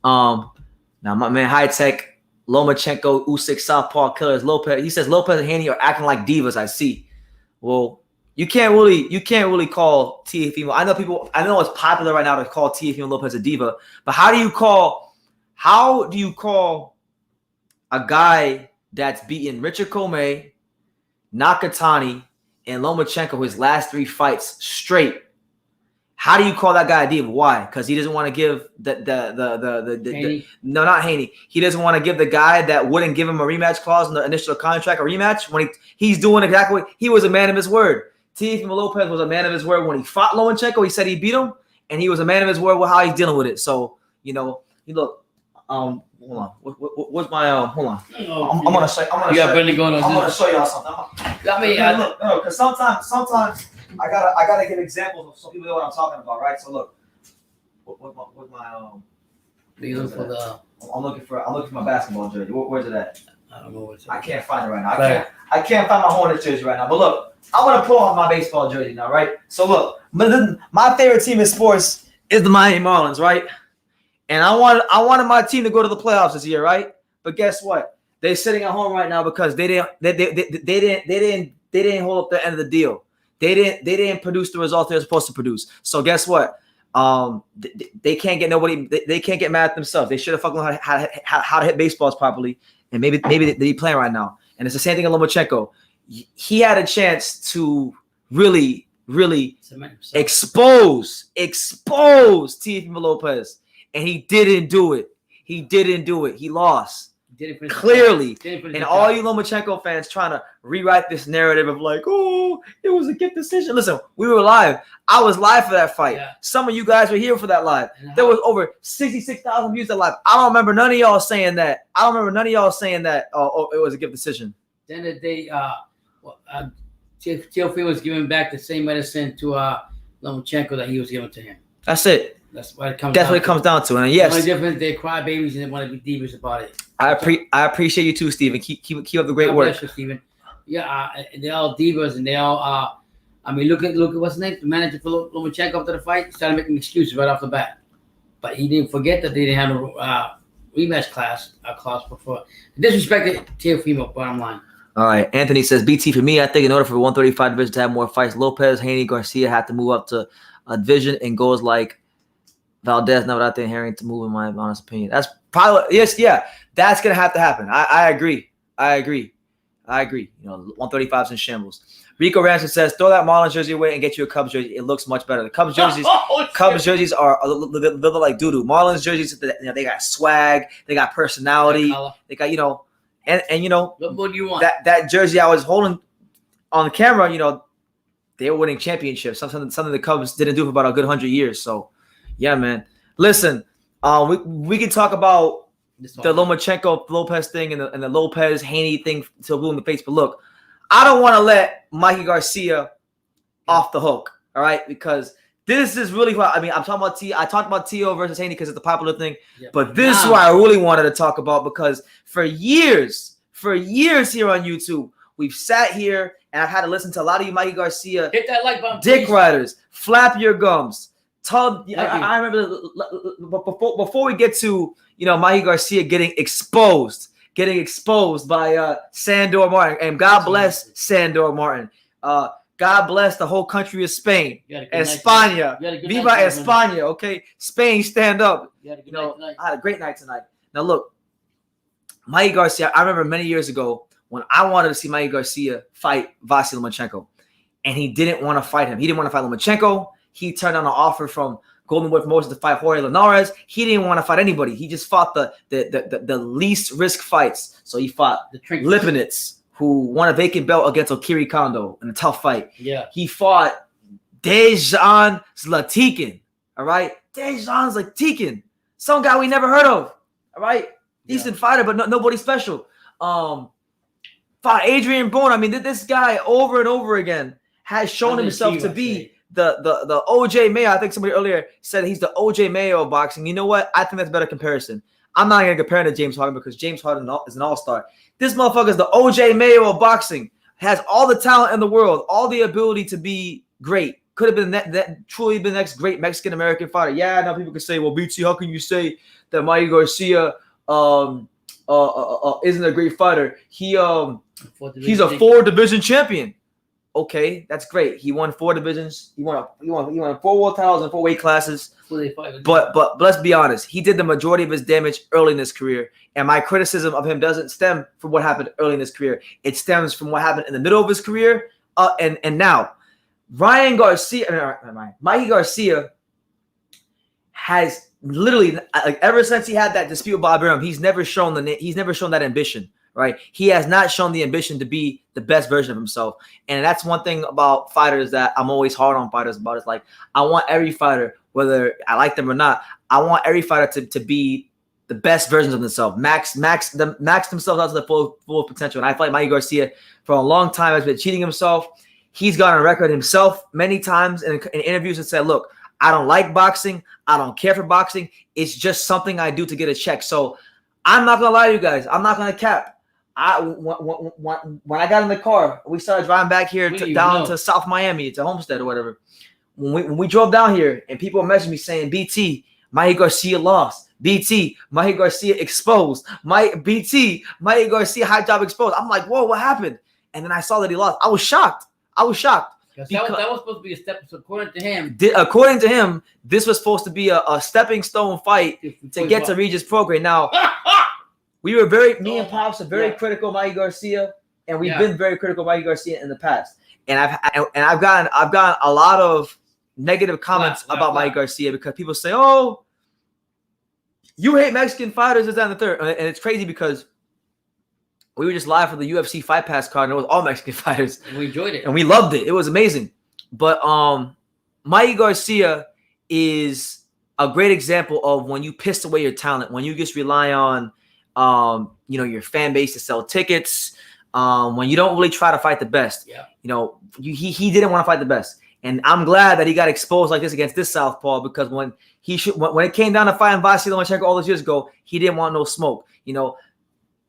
[SPEAKER 1] Now, my man, High Tech, Lomachenko, Usyk, Southpaw Killers, Lopez. He says Lopez and Haney are acting like divas. I see. Well, you can't really call Teofimo. I know it's popular right now to call Teofimo Lopez a diva, but how do you call a guy that's beaten Richard Comey, Nakatani, and Lomachenko his last 3 fights straight? How do you call that guy a diva? Why? Because he doesn't want to give not Haney. He doesn't want to give the guy that wouldn't give him a rematch clause in the initial contract a rematch when he's doing exactly what he was a man of his word. Teofimo Lopez was a man of his word when he fought Lomachenko. He said he beat him, and he was a man of his word with how he's dealing with it. So, you know, look, hold on. What's my hold on? I'm gonna show. I'm gonna show y'all something. Look, no, because sometimes I gotta give examples so people know what I'm talking about, right? So look, what my
[SPEAKER 2] you look for the
[SPEAKER 1] I'm looking for my basketball jersey. Where's it at?
[SPEAKER 2] I don't know what's.
[SPEAKER 1] I can't find it right now. I can't find my Hornets jersey right now. But look, I want to pull on my baseball jersey now, right? So look, my favorite team in sports is the Miami Marlins, right? And I wanted my team to go to the playoffs this year, right? But guess what? They're sitting at home right now because they didn't hold up the end of the deal. They didn't produce the results they're supposed to produce. So guess what? They can't get nobody. They can't get mad at themselves. They should have fucking learned how to hit baseballs properly. And maybe they're playing right now. And it's the same thing with Lomachenko. He had a chance to really expose Teofimo Lopez, and he didn't do it. He lost. Clearly. And all you Lomachenko fans trying to rewrite this narrative of like, oh, it was a good decision. Listen, we were live. I was live for that fight. Yeah. Some of you guys were here for that live. There was over 66,000 views that live. I don't remember none of y'all saying that. Oh, it was a good decision.
[SPEAKER 2] Then the day, Teofimo was giving back the same medicine to Lomachenko that he was giving to him.
[SPEAKER 1] That's it.
[SPEAKER 2] That's what it comes.
[SPEAKER 1] That's what it comes down to. And yes,
[SPEAKER 2] the only difference, they cry babies and they want to be divas about it.
[SPEAKER 1] I appreciate you too, Steven. Keep up the great work.
[SPEAKER 2] Bless you, Steven. Yeah, they're all divas and they all. I mean, look at what's his name, the manager for Lomachenko after the fight started making excuses right off the bat, but he didn't forget that they didn't have a rematch clause before. Disrespected Teofimo. Bottom line.
[SPEAKER 1] All right, Anthony says BT for me. I think in order for 135 division to have more fights, Lopez, Haney, Garcia have to move up to a division and goes like Valdez, not without the Herring to move, in my honest opinion. That's probably that's gonna have to happen. I agree. You know, 135's in shambles. Rico Ransom says, throw that Marlins jersey away and get you a Cubs jersey. It looks much better. The Cubs jerseys, jerseys are a little like doo-doo. Marlins jerseys, they got swag, they got personality, they got, you know, and you know,
[SPEAKER 2] what do you want?
[SPEAKER 1] That jersey I was holding on the camera, you know, they were winning championships. Something the Cubs didn't do for about a good 100 years. So, yeah, man. Listen, we can talk about the Lomachenko Lopez thing and the Lopez Haney thing till blue in the face. But look, I don't want to let Mikey Garcia off the hook. All right, because this is really what I mean. I talked about Tio versus Haney because it's the popular thing. Yeah, but this is what I really wanted to talk about because for years here on YouTube, we've sat here and I've had to listen to a lot of you Mikey Garcia
[SPEAKER 2] hit that like button,
[SPEAKER 1] dick riders, flap your gums. I remember before we get to, you know, Mikey Garcia getting exposed by Sandor Martin, and God bless Sandor Martin. God bless the whole country of Spain, España, Viva España. Okay, Spain, stand up. You know, I had a great night tonight. Now look, Mikey Garcia. I remember many years ago when I wanted to see Mikey Garcia fight Vasily Lomachenko, and he didn't want to fight him. He didn't want to fight Lomachenko. He turned down an offer from Golden Boy Promotions to fight Jorge Linares. He didn't want to fight anybody. He just fought the least risk fights. So he fought Lipinets, who won a vacant belt against Okiri Kondo in a tough fight.
[SPEAKER 2] Yeah.
[SPEAKER 1] He fought Dejan Zlatikin. All right. Dejan Zlatikin. Some guy we never heard of. All right. Decent fighter, but nobody special. Fought Adrian Bone. I mean, this guy over and over again has shown himself to be the OJ Mayo. I think somebody earlier said he's the OJ Mayo of boxing. You know what? I think that's a better comparison. I'm not going to compare him to James Harden because James Harden is an all-star. This motherfucker is the OJ Mayo of boxing. Has all the talent in the world, all the ability to be great. Could have been that truly been the next great Mexican-American fighter. Yeah, now people can say, well, BT, how can you say that Mikey Garcia isn't a great fighter? He's a 4-division champion. Okay, that's great. He won 4 divisions. He won 4 world titles in 4 weight classes. But let's be honest. He did the majority of his damage early in his career. And my criticism of him doesn't stem from what happened early in his career. It stems from what happened in the middle of his career and now. Mikey Garcia has literally, like, ever since he had that dispute with Bob Arum, he's never shown that ambition. Right, he has not shown the ambition to be the best version of himself, and that's one thing about fighters that I'm always hard on fighters about. It's like I want every fighter, whether I like them or not, I want every fighter to be the best versions of themselves, max themselves out to the full potential. And I feel like Mikey Garcia for a long time has been cheating himself. He's gone on record himself many times in interviews and said, "Look, I don't like boxing. I don't care for boxing. It's just something I do to get a check." So I'm not gonna lie to you guys. I'm not gonna cap. When I got in the car, we started driving back here down to South Miami, to Homestead or whatever. When we drove down here, and people were messaging me saying, "BT, Mikey Garcia lost. BT, Mikey Garcia exposed. BT, Mikey Garcia Hypejob exposed." I'm like, "Whoa, what happened?" And then I saw that he lost. I was shocked.
[SPEAKER 2] That was supposed to be a step. According
[SPEAKER 1] to him, this was supposed to be a stepping stone fight to get to Regis Prograis. Now, me and Pops are very critical of Mikey Garcia, and we've been very critical of Mikey Garcia in the past. And I've gotten a lot of negative comments about Mikey Garcia because people say, "Oh, you hate Mexican fighters," is that and the third. And it's crazy because we were just live for the UFC Fight Pass card, and it was all Mexican fighters.
[SPEAKER 2] And we enjoyed it.
[SPEAKER 1] And we loved it. It was amazing. But Mikey Garcia is a great example of when you piss away your talent, when you just rely on your fan base to sell tickets, when you don't really try to fight the best.
[SPEAKER 2] Yeah.
[SPEAKER 1] He didn't want to fight the best. And I'm glad that he got exposed like this against this southpaw, because when it came down to fighting Vasily Lomachenko all those years ago, he didn't want no smoke.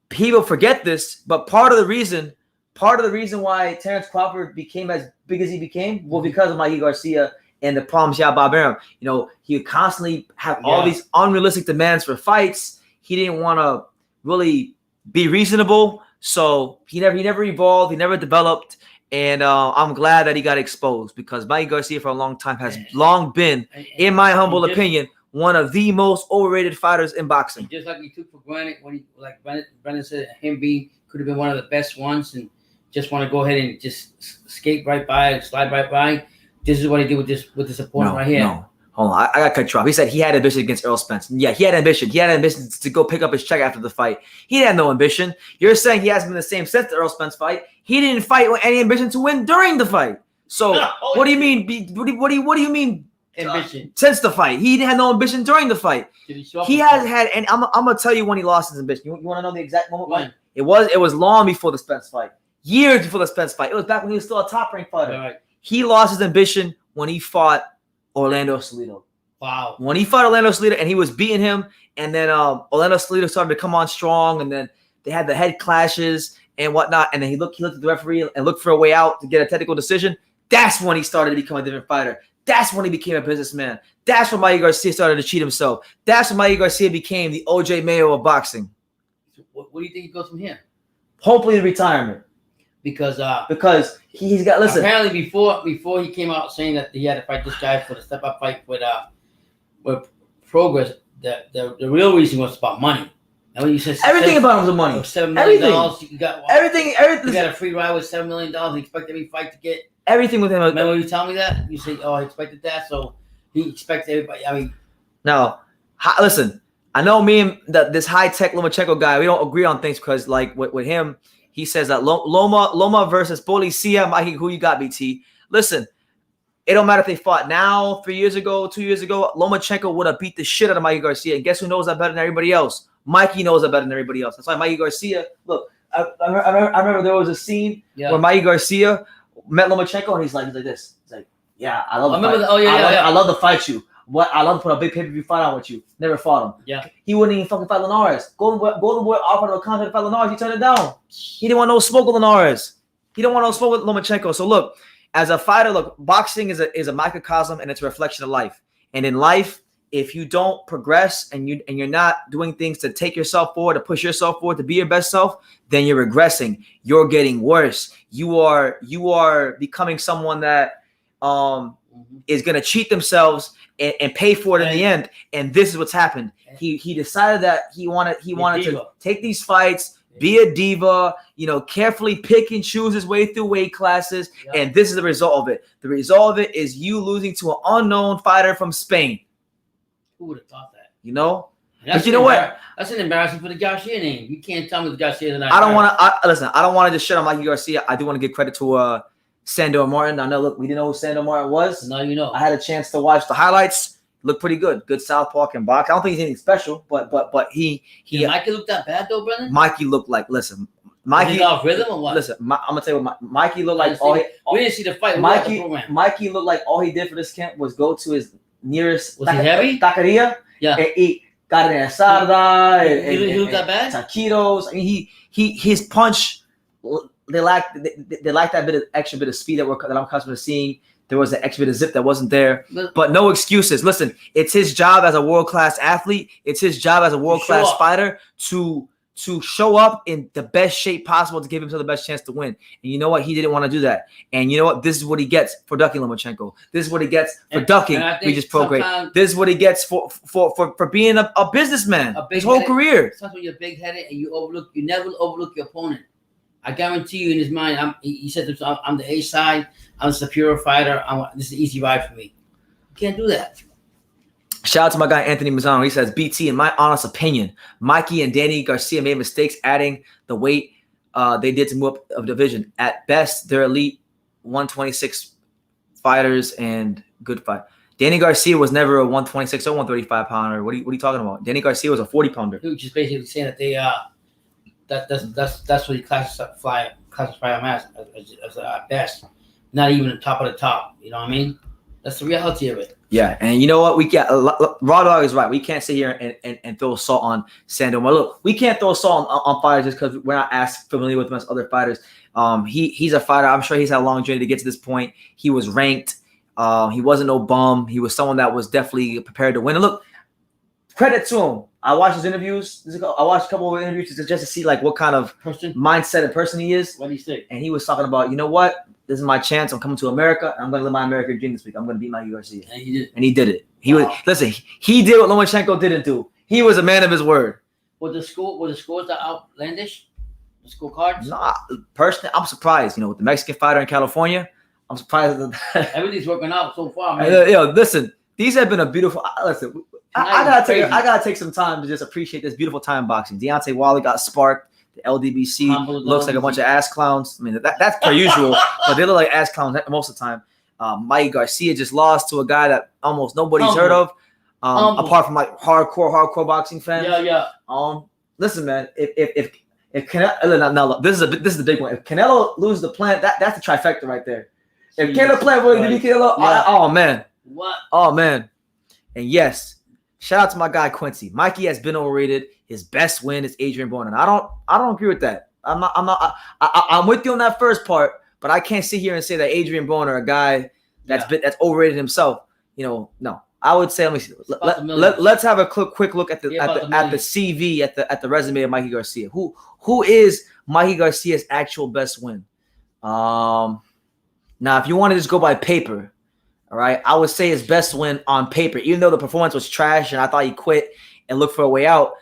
[SPEAKER 1] People forget this, but part of the reason why Terrence Crawford became as big as he became was because of Mikey Garcia and the problems he had Bob Arum. He would constantly have all these unrealistic demands for fights. He didn't want to really be reasonable, so he never evolved. He never developed. And I'm glad that he got exposed, because Mikey Garcia for a long time has long been, in my humble opinion, one of the most overrated fighters in boxing.
[SPEAKER 2] Just like he took for granted when like Brendan said, him could have been one of the best ones, and just want to go ahead and just skate right by, slide right by. This is what he did with this opponent right here.
[SPEAKER 1] No, hold on, I got cut you off. He said he had ambition against Errol Spence. Yeah, he had ambition. He had ambition to go pick up his check after the fight. He had no ambition. You're saying he hasn't been the same since the Errol Spence fight. He didn't fight with any ambition to win during the fight. So what do you mean? What do you mean?
[SPEAKER 2] Ambition
[SPEAKER 1] since the fight, he had no ambition during the fight. He has had, and I'm gonna tell you when he lost his ambition. You want to know the exact moment?
[SPEAKER 2] When?
[SPEAKER 1] It was long before the Spence fight, years before the Spence fight. It was back when he was still a top-ranked fighter.
[SPEAKER 2] Right.
[SPEAKER 1] He lost his ambition when he fought Orlando Salido.
[SPEAKER 2] Wow.
[SPEAKER 1] When he fought Orlando Salido and he was beating him, and then Orlando Salido started to come on strong, and then they had the head clashes and whatnot, and then he looked at the referee and looked for a way out to get a technical decision. That's when he started to become a different fighter. That's when he became a businessman. That's when Mikey Garcia started to cheat himself. That's when Mikey Garcia became the OJ Mayo of boxing.
[SPEAKER 2] What do you think he goes from here?
[SPEAKER 1] Hopefully, retirement.
[SPEAKER 2] Because
[SPEAKER 1] he's got, listen.
[SPEAKER 2] Apparently, before he came out saying that he had to fight this guy for the step-up fight with Prograis, the real reason was about money. And when you said
[SPEAKER 1] everything about him was money.
[SPEAKER 2] $7 million. You got
[SPEAKER 1] everything.
[SPEAKER 2] You got a free ride with $7 million. You expect every fight to get.
[SPEAKER 1] Everything with him.
[SPEAKER 2] Remember when you tell me that? You say, "Oh, he expected that," so he expected everybody. I mean,
[SPEAKER 1] no. Listen, I know me and this high-tech Lomachenko guy, we don't agree on things, because like with him, he says that Loma versus Policia, Mikey, who you got, BT? Listen, it don't matter if they fought now, 3 years ago, 2 years ago. Lomachenko would have beat the shit out of Mikey Garcia. And guess who knows that better than everybody else? Mikey knows that better than everybody else. That's why Mikey Garcia. Look, I remember there was a scene where Mikey Garcia met Lomachenko, and he's like this. He's like, "Yeah, I love the fight. I love to fight you. I love to put a big pay-per-view fight on with you." Never fought him.
[SPEAKER 2] Yeah.
[SPEAKER 1] He wouldn't even fucking fight Linares. Golden Boy offered a contract to fight Linares. He turned it down. He didn't want no smoke with Linares. He didn't want no smoke with Lomachenko. So look, as a fighter, look, boxing is a microcosm, and it's a reflection of life. And in life, if you don't progress and you're not doing things to take yourself forward, to push yourself forward, to be your best self, then you're regressing. You're getting worse. You are becoming someone that is gonna cheat themselves and pay for it in the end. And this is what's happened. He decided that he wanted to take these fights, be a diva, carefully pick and choose his way through weight classes, and this is the result of it. The result of it is you losing to an unknown fighter from Spain.
[SPEAKER 2] Who would have thought that?
[SPEAKER 1] But you know what?
[SPEAKER 2] That's an embarrassment for the Garcia name. You can't tell me the Garcia is not.
[SPEAKER 1] I don't want to listen. I don't want to just shit on Mikey Garcia. I do want to give credit to Sandor Martin. I know. Look, we didn't know who Sandor Martin was.
[SPEAKER 2] Now you know.
[SPEAKER 1] I had a chance to watch the highlights. Looked pretty good. Good southpaw and box. I don't think he's anything special, but he.
[SPEAKER 2] Did Mikey look that bad though, brother?
[SPEAKER 1] Mikey looked like. Listen, Mikey.
[SPEAKER 2] Off rhythm or what?
[SPEAKER 1] Listen, I'm gonna tell you what Mikey looked like.
[SPEAKER 2] We didn't see the fight.
[SPEAKER 1] Mikey looked like all he did for this camp was go to his nearest.
[SPEAKER 2] Was he heavy?
[SPEAKER 1] Taqueria.
[SPEAKER 2] Yeah.
[SPEAKER 1] And eat carne asada
[SPEAKER 2] He was that bad?
[SPEAKER 1] taquitos. I mean, his punch. They lacked that extra bit of speed that I'm accustomed to seeing. There was an extra bit of zip that wasn't there. But no excuses. Listen, it's his job as a world-class athlete. It's his job as a world-class fighter to show up in the best shape possible to give himself the best chance to win. And you know what? He didn't want to do that. And you know what? This is what he gets for ducking Lomachenko. This is what he gets for ducking Regis Prograis. This is what he gets for being a businessman his whole career.
[SPEAKER 2] Sometimes when you're big-headed and you never overlook your opponent. I guarantee you in his mind, he said to himself, I'm the A side, I'm a superior fighter, this is an easy ride for me. You can't do that.
[SPEAKER 1] Shout out to my guy Anthony Mazzano. He says, BT, in my honest opinion, Mikey and Danny Garcia made mistakes adding the weight they did to move up of division. At best, they're elite 126 fighters and good fight. Danny Garcia was never a 126 or 135 pounder. What are you talking about? Danny Garcia was a 40 pounder.
[SPEAKER 2] He was just basically saying that they that's what he classify him as at best. Not even the top of the top. You know what I mean? That's the reality of it.
[SPEAKER 1] Yeah, and you know what? Raw Dog is right. We can't sit here and throw salt on Sandor. Look, we can't throw salt on fighters just because we're not as familiar with him as other fighters. He's a fighter. I'm sure he's had a long journey to get to this point. He was ranked. He wasn't no bum. He was someone that was definitely prepared to win. And look, credit to him. I watched his interviews. I watched a couple of interviews just to see like what kind of mindset and person he is.
[SPEAKER 2] What did he say?
[SPEAKER 1] And he was talking about, you know what? This is my chance. I'm coming to America. I'm going to live my American dream this week. I'm going to beat Mikey Garcia.
[SPEAKER 2] And he did.
[SPEAKER 1] And he did it. He did what Lomachenko didn't do. He was a man of his word.
[SPEAKER 2] Were the scores that outlandish? The score cards?
[SPEAKER 1] Nah, personally, I'm surprised. You know, with the Mexican fighter in California, I'm surprised that
[SPEAKER 2] everything's working out so far, man.
[SPEAKER 1] Yo, listen, these have been a beautiful. Listen, I gotta take some time to just appreciate this beautiful time in boxing. Deontay Wilder got sparked. The LDBC looks like a bunch of ass clowns. I mean, that's per usual, but they look like ass clowns most of the time. Mikey Garcia just lost to a guy that almost nobody's heard of, apart from like hardcore boxing fans.
[SPEAKER 2] Yeah.
[SPEAKER 1] Listen, man, if Canelo, now this is the big one. If Canelo loses the Plant, that's the trifecta right there. If Canelo Plant will be Canelo, oh man,
[SPEAKER 2] what?
[SPEAKER 1] Oh man, and yes. Shout out to my guy Quincy. Mikey has been overrated. His best win is Adrian Broner. And I don't agree with that. I'm with you on that first part, but I can't sit here and say that Adrian Broner, a guy that's overrated himself. You know, no. I would say, let me see. Let's have a quick look at the CV at the resume of Mikey Garcia. Who is Mikey Garcia's actual best win? Now, if you want to just go by paper. All right, I would say his best win on paper, even though the performance was trash and I thought he quit and looked for a way out,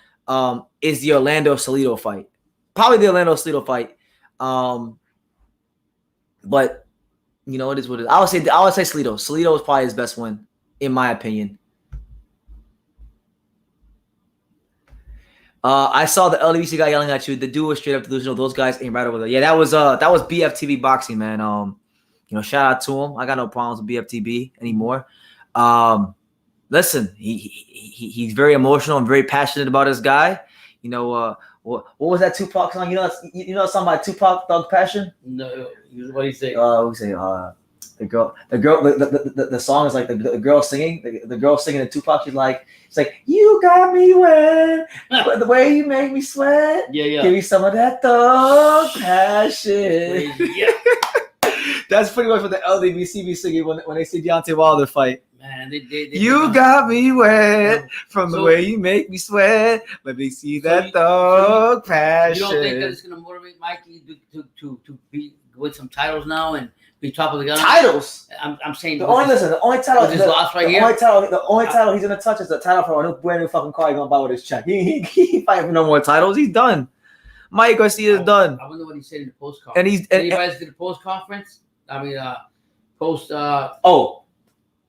[SPEAKER 1] is the Orlando Salido fight. Probably the Orlando Salido fight. But you know, it is what it is. I would say Salido. Salido is probably his best win, in my opinion. I saw the LDBC guy yelling at you. The dude was straight up delusional. Those guys ain't right over there. Yeah, that was BFTV boxing, man. You know, shout out to him. I got no problems with BFTB anymore. Listen, he's very emotional and very passionate about his guy. You know, what was that Tupac song? You know something about Tupac, Thug Passion?
[SPEAKER 2] No, what do you say?
[SPEAKER 1] The song is like the girl singing. The girl singing in Tupac. It's like you got me wet, but the way you make me sweat.
[SPEAKER 2] Yeah.
[SPEAKER 1] Give me some of that Thug Passion.
[SPEAKER 2] Yeah.
[SPEAKER 1] That's pretty much what the LDBC be singing when they see Deontay Wilder fight.
[SPEAKER 2] Man,
[SPEAKER 1] you got me wet from the way you make me sweat. Let me see that Thug Passion.
[SPEAKER 2] You don't think that it's going to motivate Mikey to be with some titles now and be top of the gun?
[SPEAKER 1] Titles?
[SPEAKER 2] I'm saying
[SPEAKER 1] the only title he's going to touch is the title for a brand new fucking car he's going to buy with his check. He fighting for no more titles. He's done. Mikey Garcia is done.
[SPEAKER 2] I wonder what he said in the post conference. And you guys did a post conference? I mean, post.
[SPEAKER 1] Now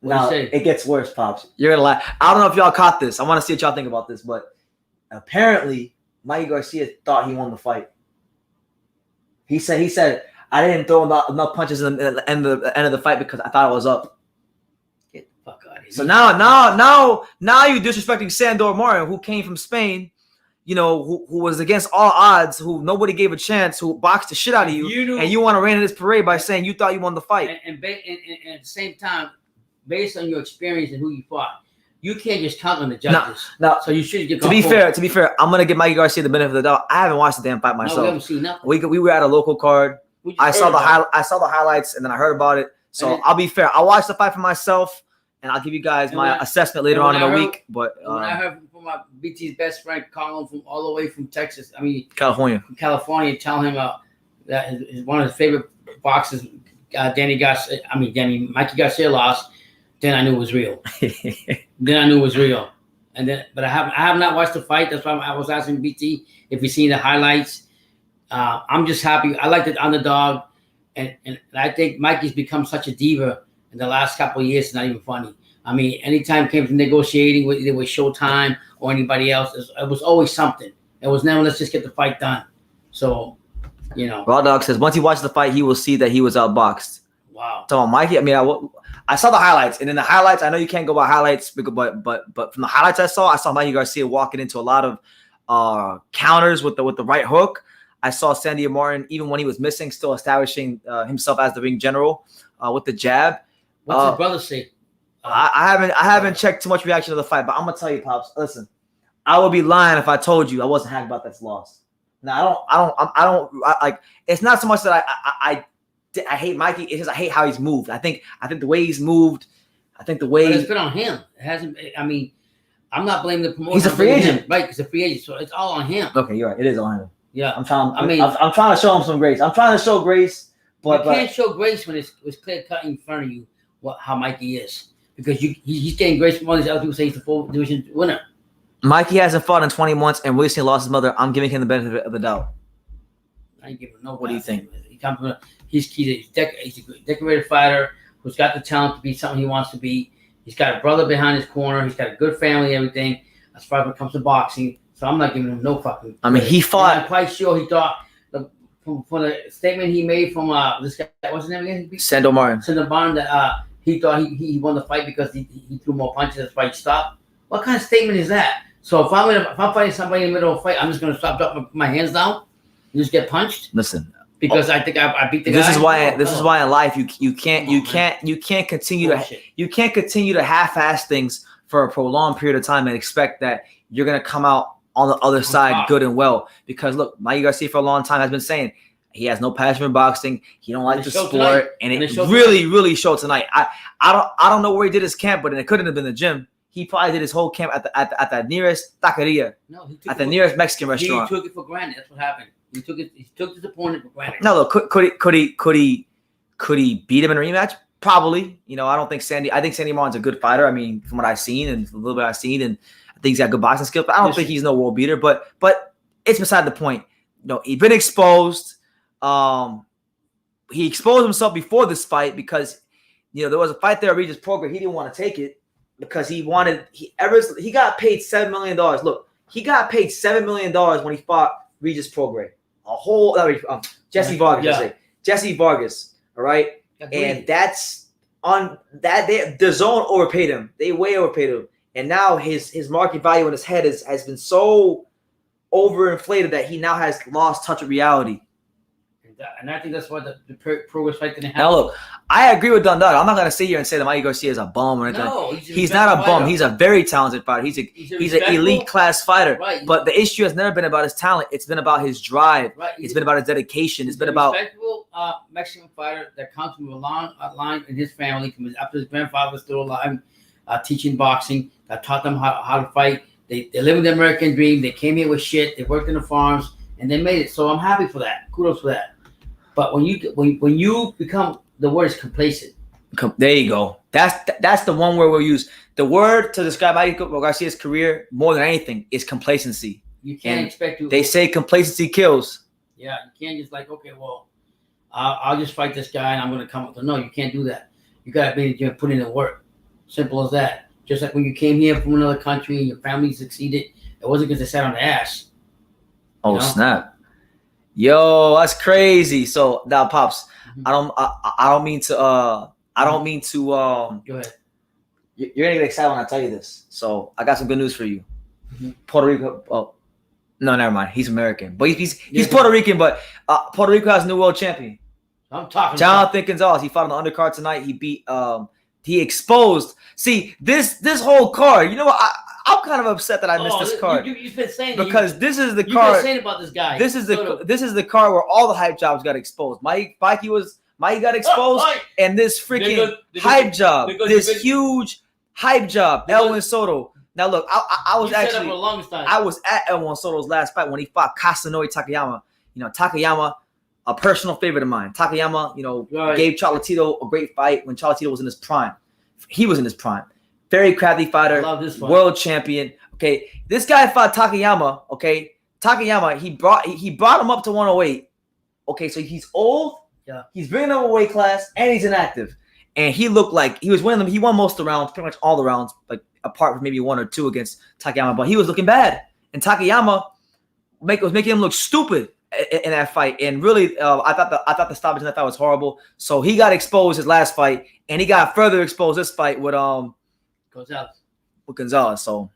[SPEAKER 1] it gets worse, Pops. You're gonna laugh. I don't know if y'all caught this. I want to see what y'all think about this, but apparently Mikey Garcia thought he won the fight. He said I didn't throw enough punches in the end of the fight because I thought I was up.
[SPEAKER 2] Get the fuck out of here.
[SPEAKER 1] So now you're disrespecting Sandor Martin, who came from Spain. You know, who was against all odds, who nobody gave a chance, who boxed the shit out of you, and you want to rain in this parade by saying you thought you won the fight.
[SPEAKER 2] And at the same time, based on your experience and who you fought, you can't just count on the judges.
[SPEAKER 1] No.
[SPEAKER 2] So you should get.
[SPEAKER 1] To be fair, I'm gonna give Mikey Garcia the benefit of the doubt. I haven't watched the damn fight myself.
[SPEAKER 2] No, we haven't seen nothing.
[SPEAKER 1] We were at a local card. I saw the highlights and then I heard about it. So I'll be fair. I'll watch the fight for myself and I'll give you guys my assessment later on in the week. But
[SPEAKER 2] when I heard from my BT's best friend Colin from all the way from Texas,
[SPEAKER 1] California,
[SPEAKER 2] telling him that one of his favorite boxers, Mikey Garcia lost. Then I knew it was real. And then, but I have not watched the fight. That's why I was asking BT if he's seen the highlights. I'm just happy. I like the underdog, and I think Mikey's become such a diva in the last couple of years. It's not even funny. Anytime it came to negotiating with either with Showtime or anybody else, it was always something. It was never let's just get the fight done. So,
[SPEAKER 1] Raw Dog says once he watches the fight, he will see that he was outboxed.
[SPEAKER 2] Wow.
[SPEAKER 1] So Mikey, I saw the highlights, and in the highlights, I know you can't go by highlights, but from the highlights I saw Mikey Garcia walking into a lot of counters with the right hook. I saw Sandor Martin, even when he was missing, still establishing himself as the ring general with the jab.
[SPEAKER 2] What's his brother say?
[SPEAKER 1] I haven't checked too much reaction to the fight, but I'm gonna tell you, Pops. Listen, I would be lying if I told you I wasn't happy about this loss. Now I don't like. It's not so much that I hate Mikey. It's just I hate how he's moved. I think the way he's moved. But
[SPEAKER 2] it's been on him. It hasn't. I'm not blaming the promoter.
[SPEAKER 1] He's a free agent,
[SPEAKER 2] right? He's a free agent, so it's all on him.
[SPEAKER 1] Okay, you're right. It is on him.
[SPEAKER 2] Yeah,
[SPEAKER 1] I'm trying to show him some grace. I'm trying to show grace, but
[SPEAKER 2] you can't show grace when it's clear cut in front of you how Mikey is, because he's getting grace from all these other people saying he's the full division winner.
[SPEAKER 1] Mikey hasn't fought in 20 months and recently lost his mother. I'm giving him the benefit of the doubt.
[SPEAKER 2] I ain't giving him no.
[SPEAKER 1] What do you think?
[SPEAKER 2] He comes from he's a decorated fighter who's got the talent to be something he wants to be. He's got a brother behind his corner. He's got a good family, everything. As far as when it comes to boxing. So I'm not giving him no fucking.
[SPEAKER 1] He fought.
[SPEAKER 2] And I'm quite sure he thought from the statement he made from this guy. What's his name again?
[SPEAKER 1] Sandor Martin.
[SPEAKER 2] Sandor Martin. That he thought he won the fight because he threw more punches. That's why he stopped. What kind of statement is that? So if I'm fighting somebody in the middle of a fight, I'm just going to stop, drop my hands down, and just get punched.
[SPEAKER 1] Listen,
[SPEAKER 2] because I think I beat the guy.
[SPEAKER 1] This is why in life you can't continue to half-ass things for a prolonged period of time and expect that you're going to come out on the other side good and well. Because look, Mikey Garcia for a long time has been saying he has no passion for boxing. He don't like the sport, tonight. And it really showed tonight. I don't know where he did his camp, but it couldn't have been the gym. He probably did his whole camp at the nearest taqueria.
[SPEAKER 2] No,
[SPEAKER 1] at the nearest Mexican restaurant.
[SPEAKER 2] He took it for granted. That's what happened. He took his opponent for granted.
[SPEAKER 1] No, look, could he beat him in a rematch? Probably. I don't think I think Sandor Martin's a good fighter. From what I've seen and a little bit I've seen, and I think he's got good boxing skills. But I don't think he's no world beater. But it's beside the point. He's been exposed. He exposed himself before this fight because there was a fight there at Regis Prograis. He didn't want to take it because he got paid $7 million. Look, he got paid $7 million when he fought Regis Prograis. Jesse Vargas.
[SPEAKER 2] Yeah.
[SPEAKER 1] Jesse Vargas. All right. And that's on that. The zone overpaid him. They way overpaid him. And now his market value in his head has been so overinflated that he now has lost touch of reality.
[SPEAKER 2] And I think that's why the Prograis fight didn't happen.
[SPEAKER 1] Now look, I agree with Dundar. I'm not going to sit here and say that Mikey Garcia is a bum or anything.
[SPEAKER 2] No,
[SPEAKER 1] he's not a bum. He's a very talented fighter. He's an elite class fighter.
[SPEAKER 2] Right.
[SPEAKER 1] But the issue has never been about his talent. It's been about his drive.
[SPEAKER 2] Right.
[SPEAKER 1] It's been about his dedication. It's been
[SPEAKER 2] a
[SPEAKER 1] about
[SPEAKER 2] respectable Mexican fighter that comes from a long line in his family. After his grandfather was still alive, teaching boxing, that taught them how to fight. They live in the American dream. They came here with shit. They worked in the farms and they made it. So I'm happy for that. Kudos for that. But when you become, the word is complacent.
[SPEAKER 1] There you go. That's the one word we'll use. The word to describe Mikey Garcia's career more than anything is complacency.
[SPEAKER 2] You can't expect to.
[SPEAKER 1] They say complacency kills.
[SPEAKER 2] Yeah, you can't just okay, well, I'll just fight this guy and I'm going to come up. No, you can't do that. You got to be put in the work. Simple as that. Just like when you came here from another country and your family succeeded, it wasn't because they sat on the ass.
[SPEAKER 1] Oh, snap. Yo, that's crazy. So now, Pops, I don't mean to go
[SPEAKER 2] ahead.
[SPEAKER 1] You're gonna get excited when I tell you this. So I got some good news for you. Puerto Rico. Oh, no, never mind. He's American, but he's Puerto Rican. But Puerto Rico has a new world champion.
[SPEAKER 2] I'm talking.
[SPEAKER 1] Jonathan Gonzalez. He fought on the undercard tonight. He beat He exposed. See, this whole card, you know what? I'm kind of upset that I missed this card.
[SPEAKER 2] You've been saying
[SPEAKER 1] because this is the
[SPEAKER 2] you've
[SPEAKER 1] card.
[SPEAKER 2] Been saying about this guy.
[SPEAKER 1] This is the card where all the hype jobs got exposed. Mikey got exposed, and this freaking hype job, this huge hype job, Elwin Soto. Now look, I was actually I was at Elwin Soto's last fight when he fought Kasanori Takayama. You know, Takayama, a personal favorite of mine. Takayama, you know, gave Cholatito a great fight when Cholatito was in his prime. He was in his prime. Very crafty fighter, world champion. Okay, this guy fought Takayama. Okay, Takayama, he brought him up to 108. Okay, so he's old.
[SPEAKER 2] Yeah,
[SPEAKER 1] he's bringing up a weight class, and he's inactive. And he looked like he was winning them. He won most of the rounds, pretty much all the rounds, like apart from maybe 1 or 2 against Takayama. But he was looking bad, and Takayama was making him look stupid in that fight. And really, I thought the stoppage in that fight was horrible. So he got exposed his last fight, and he got further exposed this fight with Gonzalez. So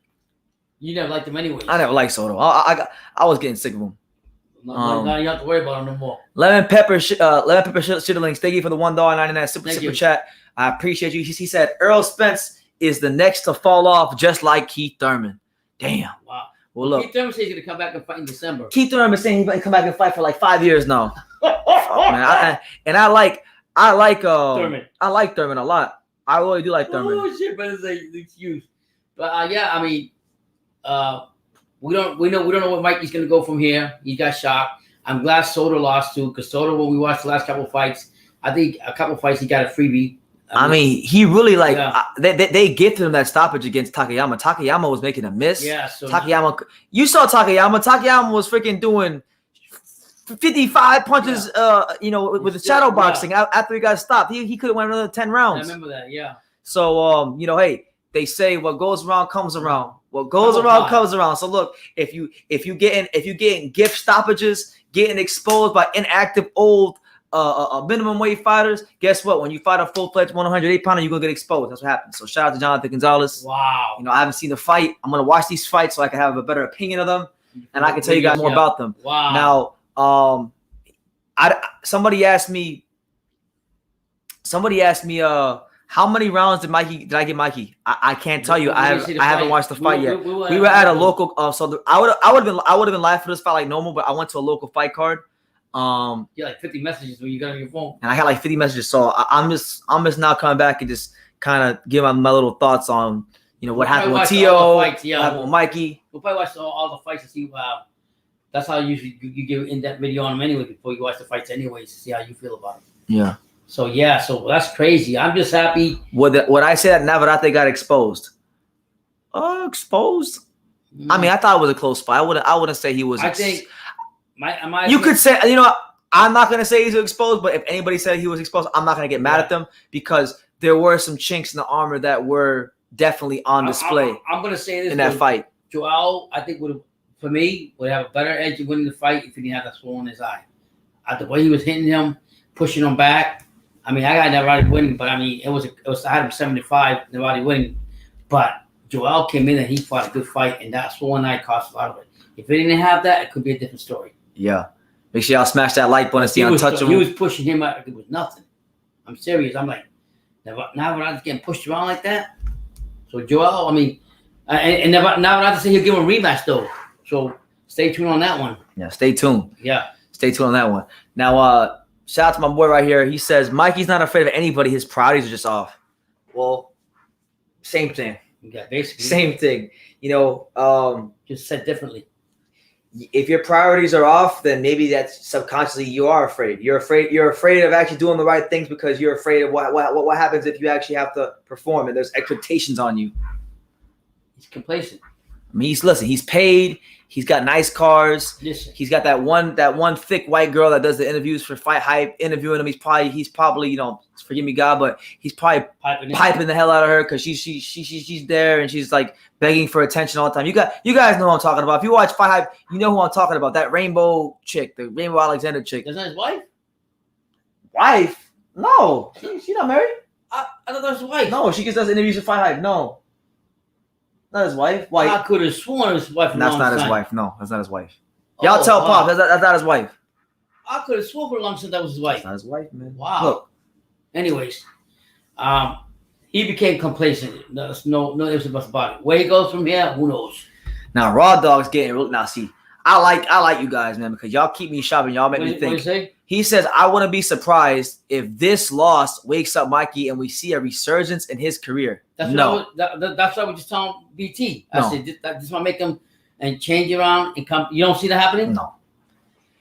[SPEAKER 2] you never liked him anyway.
[SPEAKER 1] I never liked Soto. I was getting sick of him.
[SPEAKER 2] Now you don't have to worry about him no more.
[SPEAKER 1] Lemon Pepper Shitterlings, thank you for the $1.99 super chat. I appreciate you. He said Earl Spence is the next to fall off, just like Keith Thurman. Damn.
[SPEAKER 2] Wow.
[SPEAKER 1] Well, look.
[SPEAKER 2] Keith Thurman says he's gonna come back and fight in December.
[SPEAKER 1] Keith Thurman is saying he's gonna come back and fight for like 5 years now. Man, I like
[SPEAKER 2] Thurman.
[SPEAKER 1] I like Thurman a lot. I really do like Thurman.
[SPEAKER 2] Oh shit, but it's an excuse. But yeah, I mean, we don't know what Mikey's gonna go from here. He got shocked. I'm glad Soto lost too, because Soto, when we watched the last couple of fights, I think a couple of fights he got a freebie.
[SPEAKER 1] I mean, he really they gifted him that stoppage against Takayama. Takayama was making a miss.
[SPEAKER 2] Yeah, so
[SPEAKER 1] Takayama, you saw Takayama. Takayama was freaking doing 55 punches. With the shadow boxing after he got stopped. He could have went another 10 rounds.
[SPEAKER 2] I remember that. Yeah.
[SPEAKER 1] So hey, they say what goes around comes around. What goes around comes around. So look, if you getting gift stoppages, getting exposed by inactive old minimum weight fighters, guess what? When you fight a full-fledged 108 pounder, you're gonna get exposed. That's what happens. So shout out to Jonathan Gonzalez.
[SPEAKER 2] Wow.
[SPEAKER 1] I haven't seen the fight. I'm gonna watch these fights so I can have a better opinion of them, and I can tell you guys more about them.
[SPEAKER 2] Wow.
[SPEAKER 1] Now, somebody asked me, how many rounds did I get Mikey? I can't tell you. I haven't watched the fight yet. We were at a local. I would have been live for this fight like normal, but I went to a local fight card.
[SPEAKER 2] You had like 50 messages when you got on your phone,
[SPEAKER 1] and I had like 50 messages. So I'm just now coming back and just kind of give my little thoughts on what happened with Tio, what happened with Mikey.
[SPEAKER 2] We'll probably watch all the fights to see. That's how usually you give in-depth video on them anyway before you watch the fights anyways to see how you feel about it.
[SPEAKER 1] Yeah.
[SPEAKER 2] So that's crazy. I'm just happy.
[SPEAKER 1] What I said, Navarrete got exposed. Exposed. I mean, I thought it was a close fight. I wouldn't say he was.
[SPEAKER 2] I think
[SPEAKER 1] you could say, I'm not gonna say he's exposed, but if anybody said he was exposed, I'm not gonna get mad at them because there were some chinks in the armor that were definitely on display.
[SPEAKER 2] I'm gonna say this
[SPEAKER 1] in that fight.
[SPEAKER 2] Joel, I think would have a better edge of winning the fight if he didn't have that swole in his eye. The way he was hitting him, pushing him back. I mean, I got Navarrete winning, but I mean, I had him 75, Navarrete winning. But Joel came in and he fought a good fight, and that swollen eye cost a lot of it. If he didn't have that, it could be a different story.
[SPEAKER 1] Yeah. Make sure y'all smash that like button and see Untouchable.
[SPEAKER 2] He was pushing him out like it was nothing. I'm serious. I'm like, Navarrete's getting pushed around like that. So Joel, I mean, and Navarrete said he'll give him a rematch though. So stay tuned on that one.
[SPEAKER 1] Yeah, stay tuned.
[SPEAKER 2] Yeah.
[SPEAKER 1] Stay tuned on that one. Now, shout out to my boy right here. He says, Mikey's not afraid of anybody. His priorities are just off. Well, same thing.
[SPEAKER 2] Yeah, basically.
[SPEAKER 1] Same thing.
[SPEAKER 2] Just said differently.
[SPEAKER 1] If your priorities are off, then maybe that's subconsciously you are afraid. You're afraid of actually doing the right things because you're afraid of what happens if you actually have to perform and there's expectations on you.
[SPEAKER 2] He's complacent.
[SPEAKER 1] I mean, he's paid. He's got nice cars.
[SPEAKER 2] Listen.
[SPEAKER 1] He's got that one thick white girl that does the interviews for Fight Hype interviewing him. He's probably forgive me God, but he's probably piping the hell out of her because she's there and she's like begging for attention all the time. You guys know what I'm talking about. If you watch Fight Hype, you know who I'm talking about. That rainbow chick, the Rainbow Alexander chick.
[SPEAKER 2] That's not his wife?
[SPEAKER 1] Wife? No. She's not married?
[SPEAKER 2] I thought that was his wife.
[SPEAKER 1] No, she just does interviews for Fight Hype. No. Not his wife. Wife.
[SPEAKER 2] I could have sworn his wife.
[SPEAKER 1] That's not his wife. No, that's not his wife. Y'all tell Pop that's not his wife.
[SPEAKER 2] I could have sworn for a long time that was his wife.
[SPEAKER 1] That's not his wife, man.
[SPEAKER 2] Wow.
[SPEAKER 1] Look.
[SPEAKER 2] Anyways, he became complacent. There's no ifs and buts about it. Where he goes from here, who knows?
[SPEAKER 1] Now, Raw Dog's getting real. Now, see, I like you guys, man, because y'all keep me shopping. Y'all make me think.
[SPEAKER 2] What you say?
[SPEAKER 1] He says, I wouldn't be surprised if this loss wakes up Mikey and we see a resurgence in his career.
[SPEAKER 2] That's
[SPEAKER 1] no.
[SPEAKER 2] That's what we just telling BT. I said, this want to make him and change around and come. You don't see that happening?
[SPEAKER 1] No.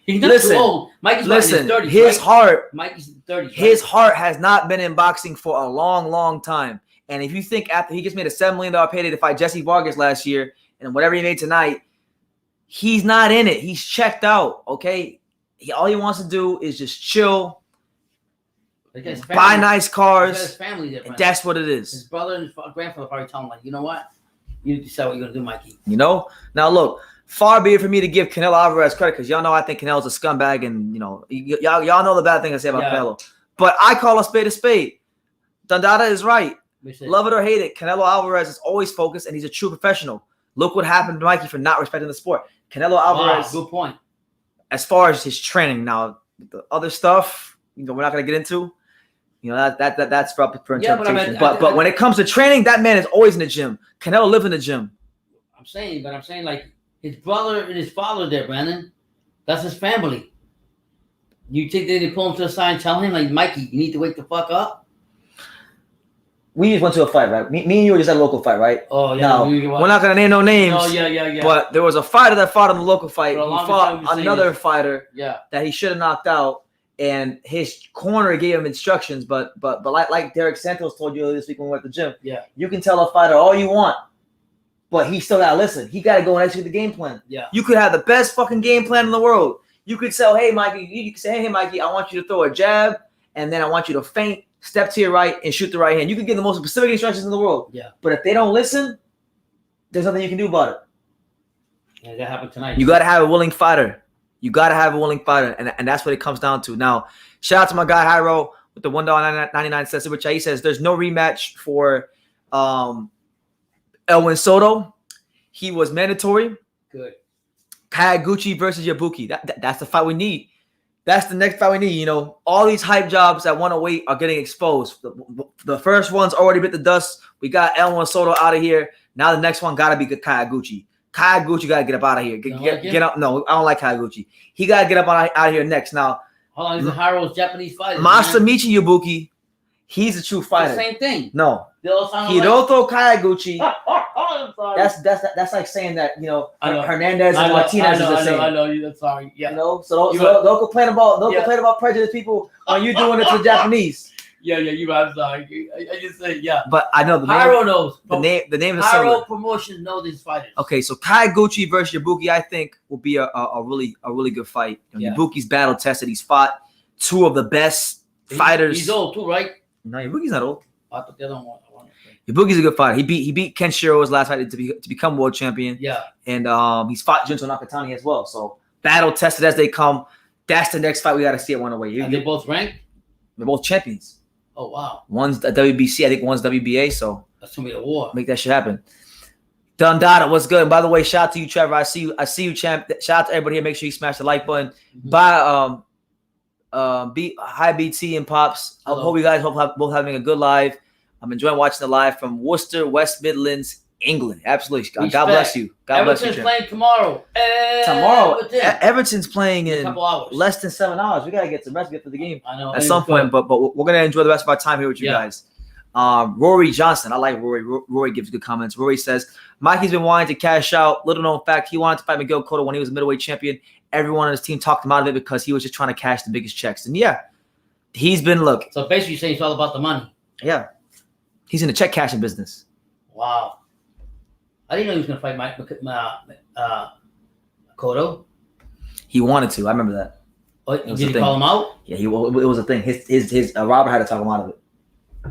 [SPEAKER 2] He's not too old. Mikey's in his 30s.
[SPEAKER 1] His heart.
[SPEAKER 2] Mikey's in 30s.
[SPEAKER 1] His heart has not been in boxing for a long, long time. And if you think after he just made a $7 million payday to fight Jesse Vargas last year and whatever he made tonight, he's not in it. He's checked out, okay? All he wants to do is just chill, buy nice cars.
[SPEAKER 2] His family there,
[SPEAKER 1] that's what it is.
[SPEAKER 2] His brother and his grandfather probably tell him, like, you know what? You decide what you're going to do, Mikey.
[SPEAKER 1] You know? Now, look, far be it for me to give Canelo Alvarez credit because y'all know I think Canelo's a scumbag and, you know, y'all know the bad thing I say about Canelo. But I call a spade a spade. Dundada is right. Love it or hate it, Canelo Alvarez is always focused and he's a true professional. Look what happened to Mikey for not respecting the sport. Canelo Alvarez.
[SPEAKER 2] Good point.
[SPEAKER 1] As far as his training, now the other stuff, you know, we're not gonna get into. You know that's for interpretation. But when it comes to training, that man is always in the gym. Canelo lives in the gym.
[SPEAKER 2] I'm saying like his brother and his father there, Brandon. That's his family. You think they pull him to the side and tell him, like, Mikey, you need to wake the fuck up?
[SPEAKER 1] We just went to a fight, right? Me and you were just at a local fight, right?
[SPEAKER 2] Oh, yeah.
[SPEAKER 1] Now, we're not going to name no names.
[SPEAKER 2] Oh, yeah.
[SPEAKER 1] But there was a fighter that fought in the local fight. He fought another fighter that he should have knocked out. And his corner gave him instructions. But like Derek Santos told you this week when we went to the gym, you can tell a fighter all you want. But he still got to listen. He got to go and execute the game plan.
[SPEAKER 2] Yeah.
[SPEAKER 1] You could have the best fucking game plan in the world. You could say, hey, Mikey, you could say, hey, Mikey, I want you to throw a jab. And then I want you to feint, step to your right, and shoot the right hand. You can give the most specific instructions in the world.
[SPEAKER 2] Yeah.
[SPEAKER 1] But if they don't listen, there's nothing you can do about it.
[SPEAKER 2] Yeah, that happened tonight.
[SPEAKER 1] You got to have a willing fighter. And that's what it comes down to. Now, shout out to my guy, Hyro, with the $1.99 which he says there's no rematch for Elwin Soto. He was mandatory.
[SPEAKER 2] Good.
[SPEAKER 1] Kayaguchi versus Yabuki. That's the fight we need. That's the next fight we need. You know, all these hype jobs at 108 are getting exposed. The first one's already bit the dust. We got Elwin Soto out of here. Now the next one got to be Kayaguchi. Kayaguchi got to get up out of here. Get up. No, I don't like Kayaguchi. He got to get up out of here next. Now,
[SPEAKER 2] hold on, he's a Hyro's Japanese fighter.
[SPEAKER 1] Masamichi Yabuki, he's a true fighter.
[SPEAKER 2] The same thing.
[SPEAKER 1] No. Hiroto Kayaguchi. That's like saying that, you know, Hernandez and Martinez is the same.
[SPEAKER 2] I know. I'm sorry. Yeah.
[SPEAKER 1] You know, so don't complain about prejudice people when you doing it to Japanese.
[SPEAKER 2] Yeah, you right. I'm sorry. I just said
[SPEAKER 1] But I know
[SPEAKER 2] Hyro knows.
[SPEAKER 1] The name is
[SPEAKER 2] Hyro
[SPEAKER 1] similar.
[SPEAKER 2] Promotions know these fighters.
[SPEAKER 1] Okay, so Kayaguchi versus Yabuki, I think, will be a really good fight. You know, Yabuki's battle tested. He's fought two of the best fighters.
[SPEAKER 2] He's old too, right?
[SPEAKER 1] No, Yabuki's not old.
[SPEAKER 2] I thought the other one.
[SPEAKER 1] Yabuki's a good fighter. He beat Ken Shiro's last fight to become world champion.
[SPEAKER 2] Yeah.
[SPEAKER 1] And he's fought Junto Nakatani as well. So battle tested as they come. That's the next fight we got to see at 108.
[SPEAKER 2] Are they both ranked?
[SPEAKER 1] They're both champions.
[SPEAKER 2] Oh, wow.
[SPEAKER 1] One's a WBC. I think one's WBA. So
[SPEAKER 2] that's going to be a war.
[SPEAKER 1] Make that shit happen. Dundada, what's good? And by the way, shout out to you, Trevor. I see you, champ. Shout out to everybody here. Make sure you smash the like button. Bye, hi, BT and Pops. I hope you guys both having a good live. I'm enjoying watching the live from Worcester, West Midlands, England. Absolutely. God bless you. God bless you.
[SPEAKER 2] Everton's playing tomorrow.
[SPEAKER 1] Everton's playing in less than 7 hours. We got to get some rest for the game at some point. But we're going to enjoy the rest of our time here with you guys. Rory Johnson. I like Rory. Rory gives good comments. Rory says, Mikey's been wanting to cash out. Little known fact, he wanted to fight Miguel Cotto when he was a middleweight champion. Everyone on his team talked him out of it because he was just trying to cash the biggest checks. And he's been looking.
[SPEAKER 2] So basically you're saying it's all about the money.
[SPEAKER 1] Yeah. He's in the check cashing business.
[SPEAKER 2] Wow. I didn't know he was going to fight Cotto.
[SPEAKER 1] He wanted to. I remember that.
[SPEAKER 2] Did he call him out?
[SPEAKER 1] Yeah, it was a thing. His Robert had to talk him out of it.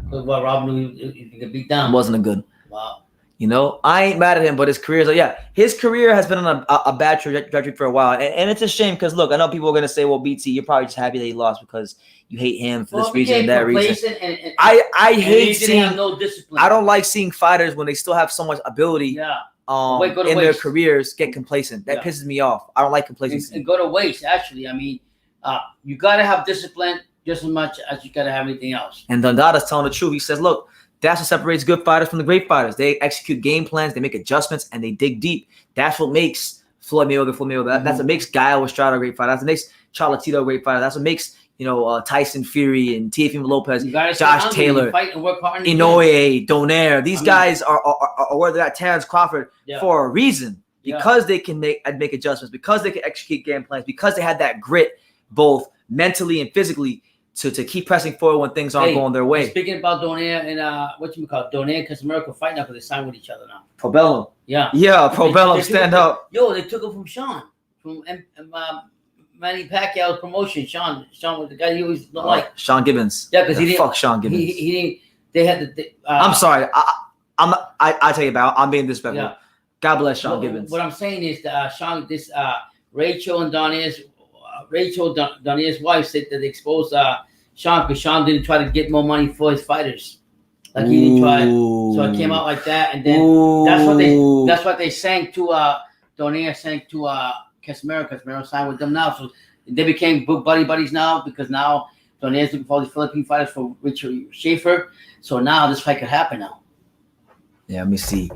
[SPEAKER 2] Well, Robert knew he could beat down.
[SPEAKER 1] It wasn't a good.
[SPEAKER 2] Wow.
[SPEAKER 1] You know, I ain't mad at him, but his career has been on a bad trajectory for a while. And it's a shame because, look, I know people are going to say, well, BT, you're probably just happy that he lost because you hate him for this reason and that reason. I hate seeing no discipline. I don't like seeing fighters when they still have so much ability in their careers get complacent. That pisses me off. I don't like complacency.
[SPEAKER 2] And go to waste, actually. I mean, you got to have discipline just as much as you got to have anything else.
[SPEAKER 1] And Dundada's telling the truth. He says, look, That's what separates good fighters from the great fighters. They execute game plans, they make adjustments, and they dig deep. That's what makes Floyd Mayweather. That's what makes Gaio Estrada a great fighter. That's what makes Charlatito a great fighter. That's what makes Tyson Fury and Teofimo Lopez, Josh Taylor, Inoue, Donaire. These guys are where they're at. Terrence Crawford for a reason, because they can make adjustments, because they can execute game plans, because they had that grit, both mentally and physically, to keep pressing forward when things aren't going their way.
[SPEAKER 2] Speaking about Donaire and Donaire and Casemiro can fight now because they signed with each other now.
[SPEAKER 1] Probellum.
[SPEAKER 2] Yeah.
[SPEAKER 1] Yeah, Probellum, stand up.
[SPEAKER 2] Yo, they took him from Sean, from Manny Pacquiao's promotion. Sean was the guy he always don't like.
[SPEAKER 1] Sean Gibbons.
[SPEAKER 2] Yeah, because he didn't.
[SPEAKER 1] Fuck Sean Gibbons.
[SPEAKER 2] He didn't. They had the.
[SPEAKER 1] I'm sorry. I tell you about. I'm being disrespectful.
[SPEAKER 2] Yeah.
[SPEAKER 1] God bless Sean Gibbons.
[SPEAKER 2] What I'm saying is that Rachel and Donaire's Donaire's wife said that they exposed Sean because Sean didn't try to get more money for his fighters. Like he didn't try. So it came out like that, and then that's what they sang to Donaire sang to Casemiro. Casemiro signed with them now, so they became buddies now, because now Donaire's looking for all these Philippine fighters for Richard Schaefer. So now this fight could happen now.
[SPEAKER 1] Yeah, let me see.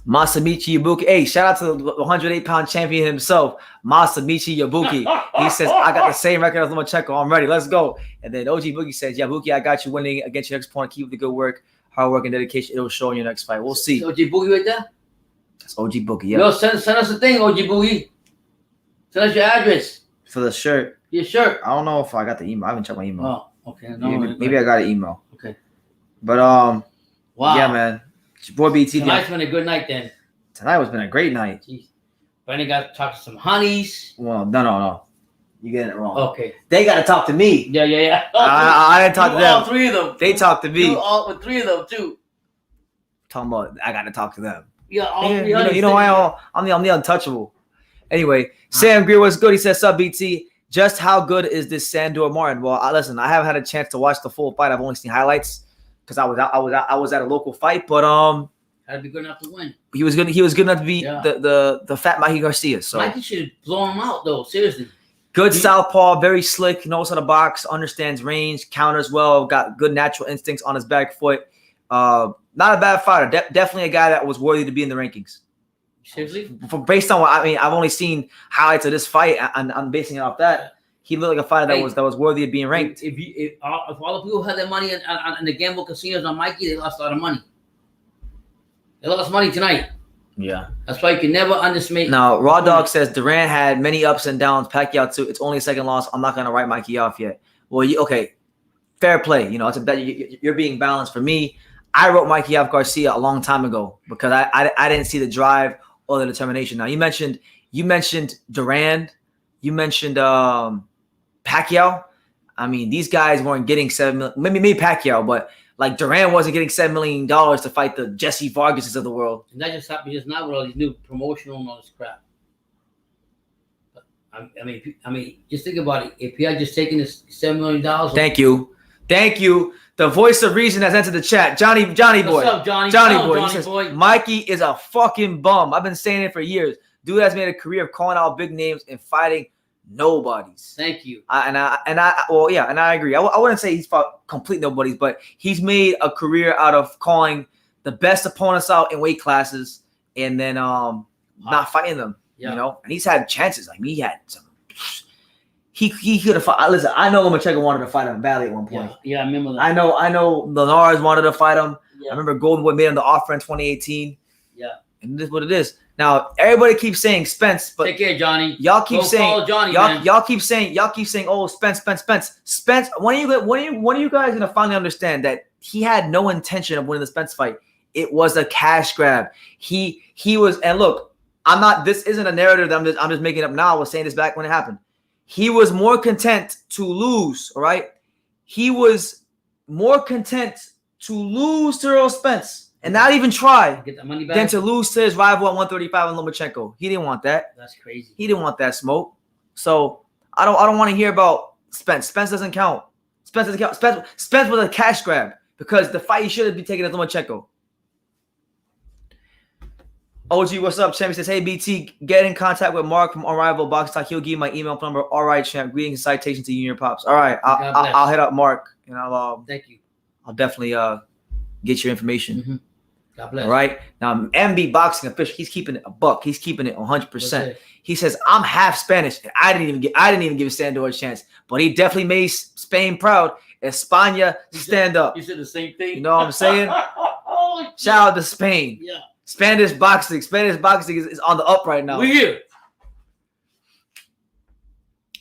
[SPEAKER 1] Masamichi Yabuki. Hey, shout out to the 108-pound champion himself, Masamichi Yabuki. He says, I got the same record as Lomachenko. I'm ready. Let's go. And then OG Boogie says, Yabuki, I got you winning against your next opponent. Keep up the good work, hard work, and dedication. It'll show in your next fight. We'll see.
[SPEAKER 2] OG Boogie right there?
[SPEAKER 1] That's OG Boogie, yeah.
[SPEAKER 2] Yo, send us a thing, OG Boogie. Send us your address.
[SPEAKER 1] For the shirt.
[SPEAKER 2] Your shirt.
[SPEAKER 1] I don't know if I got the email. I haven't checked my email.
[SPEAKER 2] Oh, okay. No,
[SPEAKER 1] maybe I got an email.
[SPEAKER 2] Okay.
[SPEAKER 1] But,
[SPEAKER 2] wow.
[SPEAKER 1] Yeah, man. It's your boy BT.
[SPEAKER 2] Tonight's been a good night then.
[SPEAKER 1] Tonight has been a great night.
[SPEAKER 2] Jeez. Brandon got to talk to some honeys.
[SPEAKER 1] Well, no. You're getting it wrong.
[SPEAKER 2] Okay.
[SPEAKER 1] They got to talk to me.
[SPEAKER 2] Yeah.
[SPEAKER 1] I didn't talk to them.
[SPEAKER 2] All three of them.
[SPEAKER 1] They talked to me.
[SPEAKER 2] With three of them, too.
[SPEAKER 1] Talking about I got to talk to them.
[SPEAKER 2] Yeah, all three.
[SPEAKER 1] You know I'm the untouchable. Anyway, Sam Greer was good. He says, "Sub BT. Just how good is this Sandor Martin?" Well, listen, I haven't had a chance to watch the full fight. I've only seen highlights because I was at a local fight, but
[SPEAKER 2] Had to be good enough to win.
[SPEAKER 1] he was good enough to beat the fat Mikey Garcia. So
[SPEAKER 2] Mikey should have blown him out though. Seriously.
[SPEAKER 1] Good southpaw, very slick, knows how to box, understands range, counters well, got good natural instincts on his back foot. Not a bad fighter. Definitely a guy that was worthy to be in the rankings.
[SPEAKER 2] Seriously?
[SPEAKER 1] Based on I've only seen highlights of this fight, and I'm basing it off that. He looked like a fighter that was worthy of being ranked.
[SPEAKER 2] If all the people had their money in the gamble casinos on Mikey, they lost a lot of money. They lost money tonight.
[SPEAKER 1] Yeah. That's
[SPEAKER 2] why you can never underestimate.
[SPEAKER 1] Now, Raw Dog says Durant had many ups and downs. Pacquiao too. It's only a second loss. I'm not going to write Mikey off yet. Well, okay. Fair play. You know, it's a bet. You're being balanced. For me, I wrote Mikey off Garcia a long time ago because I didn't see the drive or the determination. Now, you mentioned Durant. You mentioned Pacquiao. I mean, these guys weren't getting $7 million. Maybe Pacquiao, but like Durant wasn't getting $7 million to fight the Jesse Vargases of the world.
[SPEAKER 2] And that just happened just now with all these new promotional and all this crap. But, I mean, just think about it. If he had just taken this $7 million. Thank you. The voice of reason has entered the chat. Johnny boy. What's up, Johnny?
[SPEAKER 1] Johnny boy.
[SPEAKER 2] Johnny
[SPEAKER 1] He says,
[SPEAKER 2] boy.
[SPEAKER 1] Mikey is a fucking bum. I've been saying it for years. Dude has made a career of calling out big names and fighting nobodies.
[SPEAKER 2] Thank you.
[SPEAKER 1] And I agree. I wouldn't say he's fought complete nobodies, but he's made a career out of calling the best opponents out in weight classes and then not fighting them.
[SPEAKER 2] Yeah.
[SPEAKER 1] You know, and he's had chances. Like he had some. He could have fought. Listen, I know Lomachenko wanted to fight him badly at one point.
[SPEAKER 2] Yeah, I remember that.
[SPEAKER 1] I know Linares wanted to fight him.
[SPEAKER 2] Yeah.
[SPEAKER 1] I remember Golden Boy made him the offer in 2018.
[SPEAKER 2] Yeah.
[SPEAKER 1] And this is what it is. Now everybody keeps saying Spence, but
[SPEAKER 2] take care, Johnny.
[SPEAKER 1] Y'all keep saying
[SPEAKER 2] Johnny,
[SPEAKER 1] y'all keep saying oh Spence. Spence, when are you guys gonna finally understand that he had no intention of winning the Spence fight? It was a cash grab. He was, and look, this isn't a narrative that I'm just making up now. I was saying this back when it happened. He was more content to lose, all right? He was more content to lose to Earl Spence and not even try
[SPEAKER 2] get that money back
[SPEAKER 1] than to lose to his rival at 135 in Lomachenko. He didn't want that.
[SPEAKER 2] That's crazy.
[SPEAKER 1] He didn't want that smoke. So I don't want to hear about Spence. Spence doesn't count. Spence was a cash grab because the fight he should have been taking at Lomachenko. OG, what's up? Champ says, hey, BT, get in contact with Mark from Unrivaled Box Talk. He'll give you my email number. All right, champ. Greetings and citations to you and your pops. All right, I'll hit up Mark and
[SPEAKER 2] Thank you.
[SPEAKER 1] I'll definitely get your information.
[SPEAKER 2] Mm-hmm. God bless.
[SPEAKER 1] All right. Now, MB Boxing official, he's keeping it a buck. He's keeping it 100%. He says, I'm half Spanish. And I didn't even give Sandor a chance, but he definitely made Spain proud. España, stand up.
[SPEAKER 2] You said the same thing.
[SPEAKER 1] You know what I'm saying? Shout out to Spain.
[SPEAKER 2] Yeah.
[SPEAKER 1] Spanish boxing is on the up right now.
[SPEAKER 2] We're here.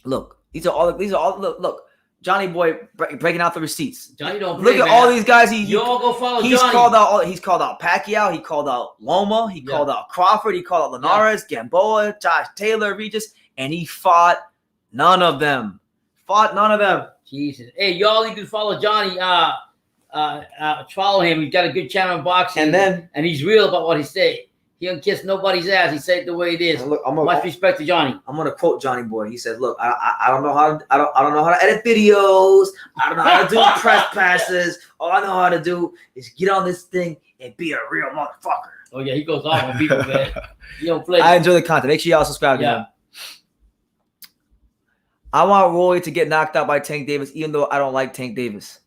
[SPEAKER 1] Look, these are all. Look. Johnny Boy breaking out the receipts.
[SPEAKER 2] Johnny don't play,
[SPEAKER 1] look at all these guys. You
[SPEAKER 2] all go follow
[SPEAKER 1] he's
[SPEAKER 2] Johnny.
[SPEAKER 1] He's called out Pacquiao. He called out Loma. He called out Crawford. He called out Linares, Gamboa, Josh Taylor, Regis, and he fought none of them.
[SPEAKER 2] Jesus. Hey, y'all need to follow Johnny. Follow him. He's got a good channel in boxing. And he's real about what he say. He don't kiss nobody's ass. He said it the way it is.
[SPEAKER 1] Look,
[SPEAKER 2] much respect to Johnny.
[SPEAKER 1] I'm gonna quote Johnny Boy. He said, "Look, I don't know how to edit videos. I don't know how to do press passes. All I know how to do is get on this thing and be a real motherfucker."
[SPEAKER 2] Oh yeah, he goes off on people, man. He don't play.
[SPEAKER 1] I enjoy the content. Make sure y'all subscribe to him. I want Roy to get knocked out by Tank Davis, even though I don't like Tank Davis.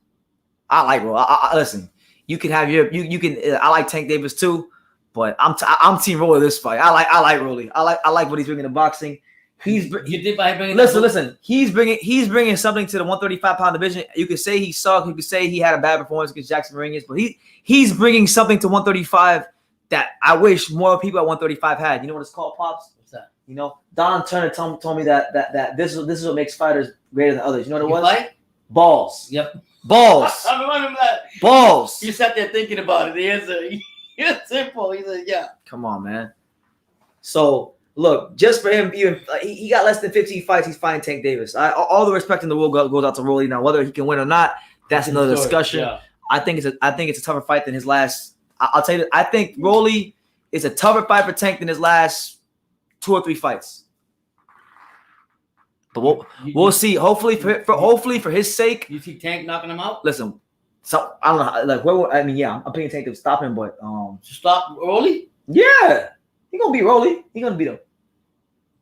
[SPEAKER 1] I like Roy. Listen, you can have your you can. I like Tank Davis too. But I'm Team Rolly this fight. I like Rolly. I like what he's bringing to boxing. You
[SPEAKER 2] did by bringing.
[SPEAKER 1] Listen. He's bringing something to the 135-pound division. You could say he sucked. You could say he had a bad performance against Jackson Mourinho's, but he's bringing something to 135 that I wish more people at 135 had. You know what it's called, Pops?
[SPEAKER 2] What's that?
[SPEAKER 1] You know, Don Turner told me that this is what makes fighters greater than others. You know what it was?
[SPEAKER 2] Fight?
[SPEAKER 1] Balls.
[SPEAKER 2] Yep.
[SPEAKER 1] Balls.
[SPEAKER 2] I remember that.
[SPEAKER 1] Balls.
[SPEAKER 2] You sat there thinking about it. The answer. It's simple. He said, "Yeah."
[SPEAKER 1] Come on, man. So look, just for him, he got less than 15 fights. He's fighting Tank Davis. All the respect in the world goes out to Rolly. Now, whether he can win or not, that's another discussion. Yeah. I think it's a tougher fight than his last. I'll tell you, I think Rolly is a tougher fight for Tank than his last 2 or 3 fights. But we'll see. Hopefully for his sake.
[SPEAKER 2] You see Tank knocking him out?
[SPEAKER 1] Listen. So I don't know. I'm picking Tank to stop him, but
[SPEAKER 2] to stop Rolly?
[SPEAKER 1] Yeah, he gonna beat Rolly. He gonna beat him,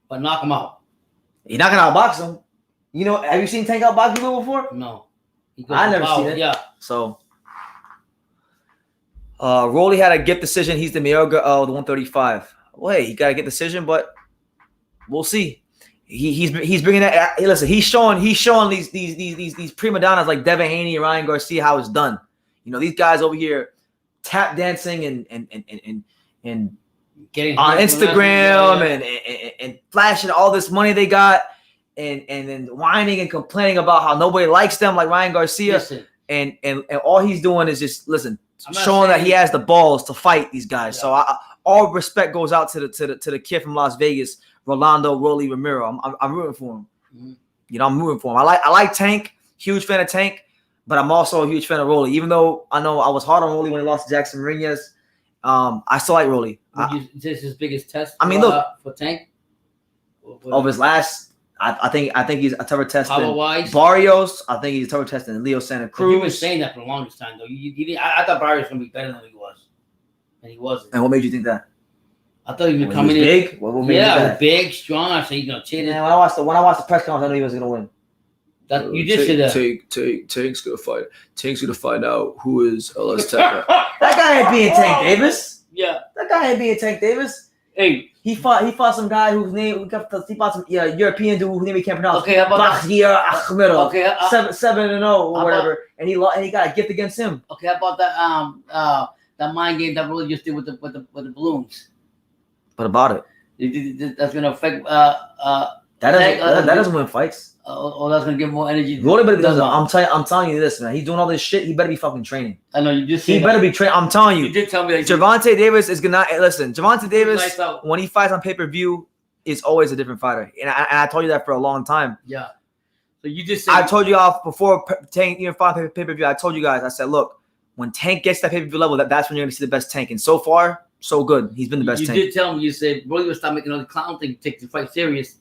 [SPEAKER 2] but knock him out.
[SPEAKER 1] He's not gonna outbox him. You know, have you seen Tank outbox people before?
[SPEAKER 2] No,
[SPEAKER 1] I never seen it.
[SPEAKER 2] Yeah.
[SPEAKER 1] So, Rolly had a gift decision. He's the Mayorga of the 135. Wait, he got a gift decision, but we'll see. He's bringing that. Listen, he's showing these prima donnas like Devin Haney and Ryan Garcia how it's done. You know, these guys over here tap dancing and getting on Instagram and flashing all this money they got and then whining and complaining about how nobody likes them like Ryan Garcia.
[SPEAKER 2] Listen.
[SPEAKER 1] And all he's doing is just showing that he has the balls to fight these guys. Yeah. So all respect goes out to the kid from Las Vegas. Rolando Rolly Romero. I'm rooting for him. Mm-hmm. You know, I'm rooting for him. I like Tank. Huge fan of Tank, but I'm also a huge fan of Rolly. Even though I know I was hard on Rolly when he lost to Jackson Mourinho's, I still like Rolly.
[SPEAKER 2] Is this his biggest test? For Tank
[SPEAKER 1] of his last. I think he's a tougher test than
[SPEAKER 2] wise.
[SPEAKER 1] Barrios. I think he's a tougher test than Leo Santa Cruz.
[SPEAKER 2] You've been saying that for the longest time, though. I thought Barrios was gonna be better than he was, and he wasn't.
[SPEAKER 1] And what made you think that?
[SPEAKER 2] I thought he was coming in
[SPEAKER 1] big. What made that?
[SPEAKER 2] Big, strong. I said he's gonna cheat.
[SPEAKER 1] Yeah, when I watched the press conference, I knew he was gonna win.
[SPEAKER 2] You did say that.
[SPEAKER 3] Tank's gonna fight. Tank's gonna find out who is LS Tech.
[SPEAKER 1] That guy ain't being Tank Davis.
[SPEAKER 2] Yeah,
[SPEAKER 1] that guy ain't being Tank Davis.
[SPEAKER 2] Hey,
[SPEAKER 1] he fought some guy whose name he fought some European dude whose name he can't pronounce.
[SPEAKER 2] Okay, how about
[SPEAKER 1] Bahir Ahmedov.
[SPEAKER 2] Okay,
[SPEAKER 1] 7-0 or whatever, and he got a gift against him.
[SPEAKER 2] Okay, how about that mind game that really just did with the balloons?
[SPEAKER 1] What about it?
[SPEAKER 2] That's gonna affect.
[SPEAKER 1] That doesn't win fights.
[SPEAKER 2] That's gonna give more energy.
[SPEAKER 1] I'm telling you this, man. He's doing all this shit. He better be fucking training.
[SPEAKER 2] I know you just.
[SPEAKER 1] He better be training. I'm telling you.
[SPEAKER 2] You did tell me that.
[SPEAKER 1] Gervonta Davis is gonna listen. Gervonta Davis, when he fights on pay-per-view, is always a different fighter, and I told you that for a long time.
[SPEAKER 2] Yeah. So you just.
[SPEAKER 1] I told you off before Tank even fought pay-per-view. I told you guys. I said, look, when Tank gets that pay-per-view level, that's when you're gonna see the best Tank. And so far, so good. He's been the best Tank.
[SPEAKER 2] You did tell me. You said, "Bro, you better stop making all the clown thing. Take the fight serious."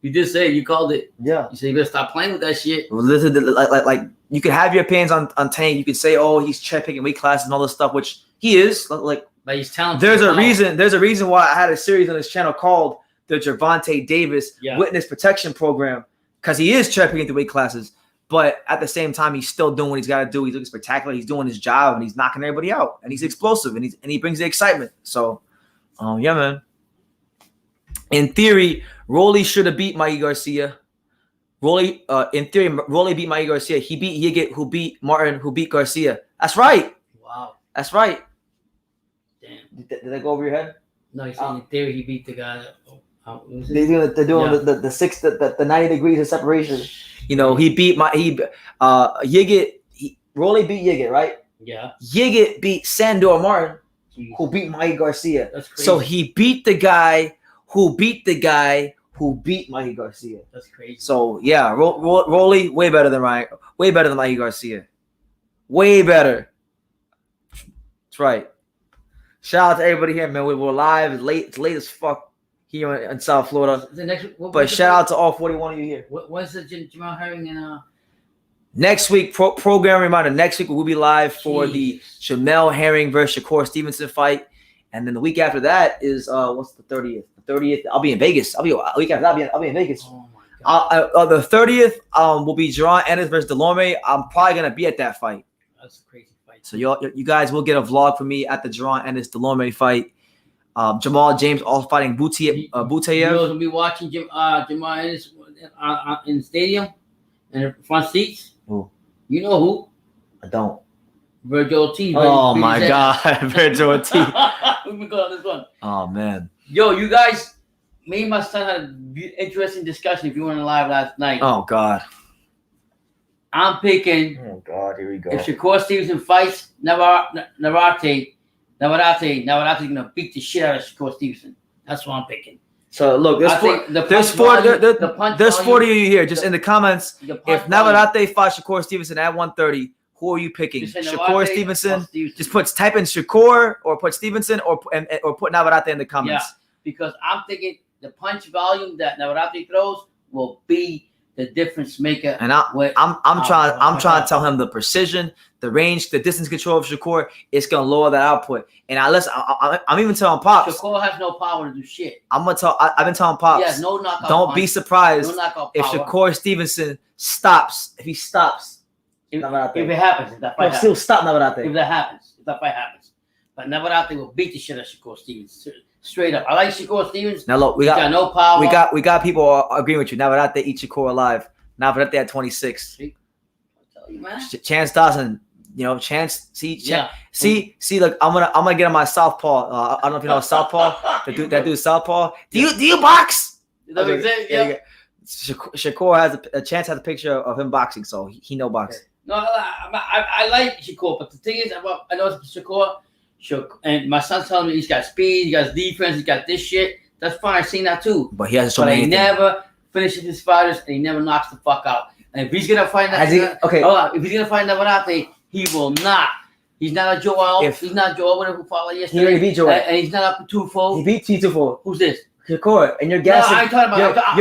[SPEAKER 2] You did say you called it.
[SPEAKER 1] Yeah.
[SPEAKER 2] You said you better stop playing with that shit.
[SPEAKER 1] Well, listen, like you can have your opinions on Tank. You can say, oh, he's check picking weight classes and all this stuff, which he is. But
[SPEAKER 2] he's talented.
[SPEAKER 1] There's a reason why I had a series on this channel called the Gervonta Davis Witness Protection Program, because he is check picking the weight classes. But at the same time, he's still doing what he's got to do. He's looking spectacular. He's doing his job, and he's knocking everybody out. And he's explosive, and he brings the excitement. So, yeah, man. In theory, Rolly should have beat Mikey Garcia. In theory, Rolly beat Mikey Garcia. He beat Yigit, who beat Martin, who beat Garcia. That's right.
[SPEAKER 2] Wow.
[SPEAKER 1] That's right.
[SPEAKER 2] Damn.
[SPEAKER 1] Did that go over your head?
[SPEAKER 2] No, he's saying in theory he beat the guy.
[SPEAKER 1] They're doing the 90 degrees of separation. You know, he beat Yigit. Rolly beat Yigit, right?
[SPEAKER 2] Yeah.
[SPEAKER 1] Yigit beat Sandor Martin,
[SPEAKER 2] Jeez.
[SPEAKER 1] who beat Mikey Garcia.
[SPEAKER 2] That's crazy.
[SPEAKER 1] So he beat the guy who beat the guy who beat Mikey Garcia.
[SPEAKER 2] That's crazy.
[SPEAKER 1] So yeah, Rolly way better than Mikey Garcia. Way better. That's right. Shout out to everybody here, man. We're live. It's late as fuck here in South Florida. But shout out to all 41 of you here.
[SPEAKER 2] When's the Jamal Herring and
[SPEAKER 1] Next week, program reminder. Next week we'll be live for the Jamel Herring versus Shakur Stevenson fight, and then the week after that is what's the 30th? The 30th, I'll be in Vegas. A week after that, I'll be in Vegas.
[SPEAKER 2] Oh my God.
[SPEAKER 1] The 30th will be Jerron Ennis versus Delorme. I'm probably gonna be at that fight.
[SPEAKER 2] That's a crazy fight.
[SPEAKER 1] So you guys will get a vlog from me at the Jerron Ennis Delorme fight. Jamal James all fighting Butayev.
[SPEAKER 2] You will be watching Jamal Ennis in the stadium in the front seats.
[SPEAKER 1] Who?
[SPEAKER 2] You know who?
[SPEAKER 1] I don't.
[SPEAKER 2] Virgil Ortiz.
[SPEAKER 1] Oh my God, Virgil Ortiz.
[SPEAKER 2] Let me go on this one.
[SPEAKER 1] Oh man.
[SPEAKER 2] Yo, you guys, me and my son had an interesting discussion if you weren't live last night.
[SPEAKER 1] Oh God.
[SPEAKER 2] I'm picking.
[SPEAKER 1] Oh God, here we go.
[SPEAKER 2] If Shakur Stevenson fights Navarrete gonna beat the shit out of Shakur Stevenson. That's what I'm picking.
[SPEAKER 1] So look, there's 40 of you here. Just in the comments, if Navarrete fought Shakur Stevenson at 130, who are you picking? Shakur Stevenson. Just type in Shakur or put Stevenson or put Navarrete in the comments.
[SPEAKER 2] Yeah, because I'm thinking the punch volume that Navarrete throws will be the difference maker.
[SPEAKER 1] And I'm trying to tell him the precision, the range, the distance control of Shakur is gonna lower that output. And I'm even telling Pops.
[SPEAKER 2] Shakur has no power to do shit.
[SPEAKER 1] I've been telling Pops.
[SPEAKER 2] Yeah, no knockout.
[SPEAKER 1] Don't be surprised if
[SPEAKER 2] power.
[SPEAKER 1] Shakur Stevenson stops. If he stops,
[SPEAKER 2] if it happens, if that fight happens.
[SPEAKER 1] Still stop Navarrete.
[SPEAKER 2] If that fight happens. But Navarrete will beat the shit out of Shakur Stevenson. Straight up. I like Shakur Stevens.
[SPEAKER 1] Now look, we got
[SPEAKER 2] no power.
[SPEAKER 1] We got people agreeing with you. Navarrete eat Shakur alive. Navarrete at 26.
[SPEAKER 2] See? I'll tell you, man.
[SPEAKER 1] Chance Dawson. You know, Chance. See, look, I'm gonna get on my southpaw. I don't know if you know southpaw. That dude southpaw. Do you box?
[SPEAKER 2] Yeah.
[SPEAKER 1] Shakur has a Chance has a picture of him boxing, so he know boxing.
[SPEAKER 2] No, I like Shakur, but the thing is, I know Shakur, and my son's telling me he's got speed, he got defense, he got this shit. That's fine, I've seen that too.
[SPEAKER 1] But he hasn't shown
[SPEAKER 2] But
[SPEAKER 1] anything.
[SPEAKER 2] he never finishes his fighters, and he never knocks the fuck out. And if he's gonna fight that, if he's gonna fight Navarrete, he will not. He's not a Joel. He's not Joel, whatever who fought yesterday.
[SPEAKER 1] He already beat Joel.
[SPEAKER 2] And he's not up to Tufo.
[SPEAKER 1] He beat Tufo.
[SPEAKER 2] Who's this?
[SPEAKER 1] Shakur, and you're guessing.
[SPEAKER 2] No, I ain't talking about.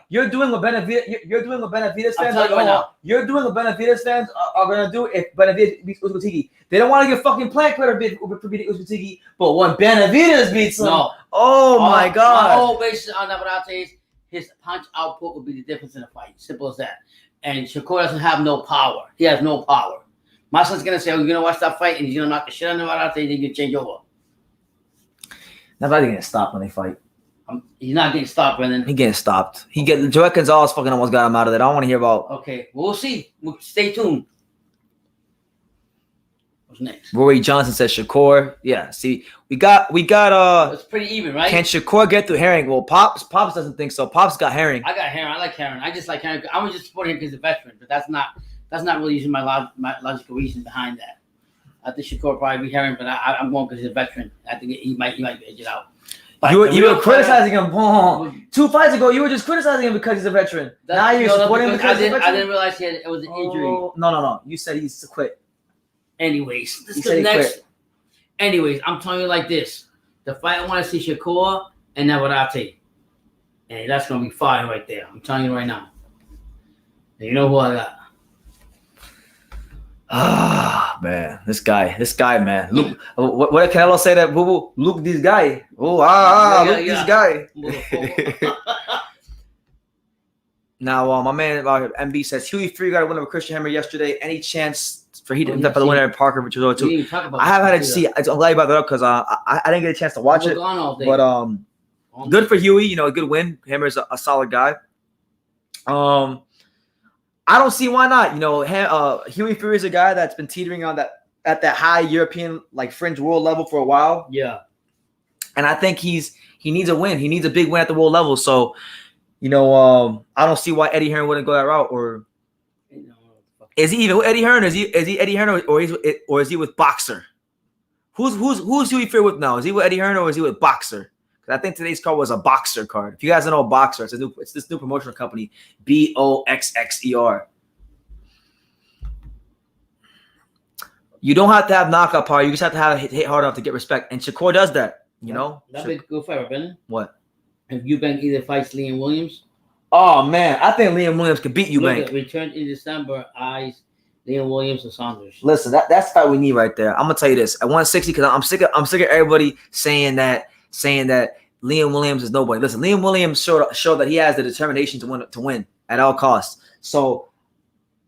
[SPEAKER 1] You're doing what Benavidez fans
[SPEAKER 2] are going on.
[SPEAKER 1] You're doing what Benavidez fans are gonna do if Benavidez beats Uzbekigi. They don't want to get fucking Plank Player for beating Uzbekigi, but when Benavidez beats them, oh my God!
[SPEAKER 2] My whole basis on Navarrete is his punch output will be the difference in the fight. Simple as that. And Shakur doesn't have no power. He has no power. My son's gonna say, "Oh, you're gonna watch that fight, and he's gonna knock the shit out of Navarrete, and then you change over."
[SPEAKER 1] Nobody's getting stopped when they fight.
[SPEAKER 2] He's not getting stopped, Brendan.
[SPEAKER 1] He getting stopped. Joel Gonzalez fucking almost got him out of there. I don't want to hear about.
[SPEAKER 2] Okay, we'll see. Stay tuned. What's next?
[SPEAKER 1] Rory Johnson says Shakur. Yeah, see, we got.
[SPEAKER 2] It's pretty even, right?
[SPEAKER 1] Can Shakur get through Herring? Well, Pops doesn't think so. Pops got Herring.
[SPEAKER 2] I got Herring. I like Herring. I just like Herring. I was just supporting him because he's a veteran, but that's not really using my logical reason behind that. I think Shakur probably be Herring, but I'm going because he's a veteran. I think he might edge it out. But
[SPEAKER 1] you were criticizing him. 2 fights ago, you were just criticizing him because he's a veteran. Now you're supporting him because he's a veteran.
[SPEAKER 2] I didn't realize it was an injury.
[SPEAKER 1] No. You said he's quit.
[SPEAKER 2] Anyways, I'm telling you like this. The fight I want to see Shakur and Navarrete. And that's going to be fire right there. I'm telling you right now. And you know who I got?
[SPEAKER 1] Ah, man. This guy, man. Luke, what did Canelo say that, boo-boo? Luke, this guy. Oh, Luke, this guy. Now, my man MB says Huey Fury got a win over Christian Hammer yesterday. Any chance for he to for the winner at Parker, which was 0-2? I haven't had to see. I'm glad you brought that up because I didn't get a chance to watch it. But good for Huey. You know, a good win. Hammer's a solid guy. I don't see why not. You know, Huey Fury is a guy that's been teetering on that at that high European like fringe world level for a while.
[SPEAKER 2] Yeah,
[SPEAKER 1] and I think he needs a win. He needs a big win at the world level. So. You know, I don't see why Eddie Hearn wouldn't go that route. Or is he even with Eddie Hearn? Is he Eddie Hearn or is he with Boxer? Who's Huey Fury with now? Is he with Eddie Hearn or is he with Boxer? Because I think today's card was a Boxer card. If you guys don't know Boxer, it's this new promotional company, BOXXER. You don't have to have knockout power. You just have to have hit hard enough to get respect. And Shakur does that. You know,
[SPEAKER 2] that'd be a good fight, Brennan.
[SPEAKER 1] What?
[SPEAKER 2] If Eubank either fights Liam Williams.
[SPEAKER 1] Oh man, I think Liam Williams could beat Eubank.
[SPEAKER 2] Returned in December, eyes Liam Williams or Saunders.
[SPEAKER 1] Listen, that's the fight we need right there. I'm gonna tell you this at 160 because I'm sick of everybody saying that Liam Williams is nobody. Listen, Liam Williams showed that he has the determination to win at all costs. So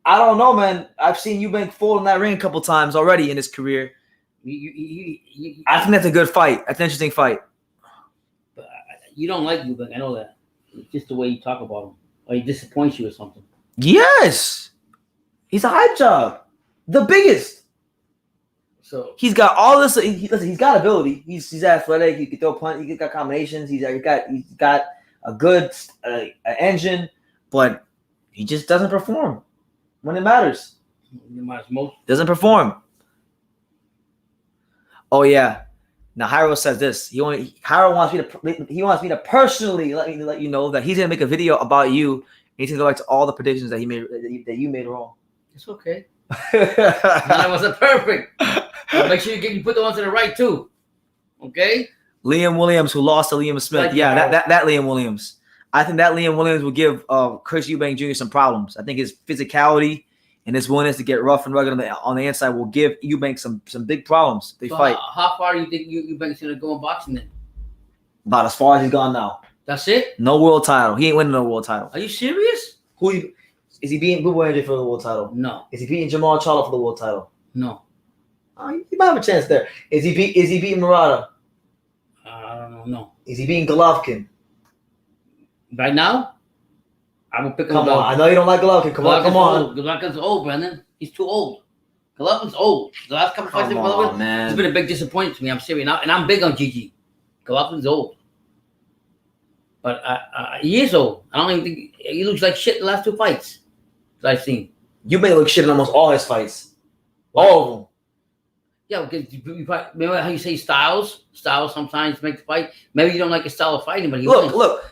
[SPEAKER 1] I don't know, man. I've seen Eubank fall in that ring a couple times already in his career. I think that's a good fight. That's an interesting fight.
[SPEAKER 2] You don't like Eubank, I know that. It's just the way you talk about him, or he disappoints you or something. Yes,
[SPEAKER 1] he's a hype job, the biggest.
[SPEAKER 2] So
[SPEAKER 1] he's got all this. Listen, he's got ability. He's athletic. He can throw punch. He's got combinations. He's got a good engine, but he just doesn't perform when it matters. Doesn't perform. Oh yeah. Now Hyro says this. Hyro wants me to personally let you know that he's gonna make a video about you. And he's gonna go back to all the predictions that you made wrong.
[SPEAKER 2] It's okay. That wasn't perfect. Make sure you put the ones to the right too. Okay.
[SPEAKER 1] Liam Williams, who lost to Liam Smith. That Liam Williams. I think that Liam Williams will give Chris Eubank Jr. some problems. I think his physicality and his willingness to get rough and rugged on the inside will give Eubank some big problems. They fight.
[SPEAKER 2] How far do you think Eubank's going to go in boxing then?
[SPEAKER 1] About as far as he's gone now.
[SPEAKER 2] That's it?
[SPEAKER 1] No world title. He ain't winning no world title.
[SPEAKER 2] Are you serious?
[SPEAKER 1] Is he beating Boo Boy for the world title?
[SPEAKER 2] No.
[SPEAKER 1] Is he beating Jamal Charlo for the world title?
[SPEAKER 2] No.
[SPEAKER 1] He might have a chance there. Is he beating Murata?
[SPEAKER 2] I don't know. No.
[SPEAKER 1] Is he beating Golovkin?
[SPEAKER 2] Right now? I will pick him up.
[SPEAKER 1] Come on. I know you don't like Golovkin. Come on.
[SPEAKER 2] Golovkin's old, Brendan. He's too old. Golovkin's old. The last couple fights
[SPEAKER 1] man.
[SPEAKER 2] It's been a big disappointment to me. I'm serious. And I'm big on GG. Golovkin's old. But he is old. I don't even think he looks like shit the last two fights that I've seen.
[SPEAKER 1] You may look shit in almost all his fights. All of them.
[SPEAKER 2] Yeah, because remember how you say styles? Styles sometimes make the fight. Maybe you don't like his style of fighting, but he wins.
[SPEAKER 1] Look.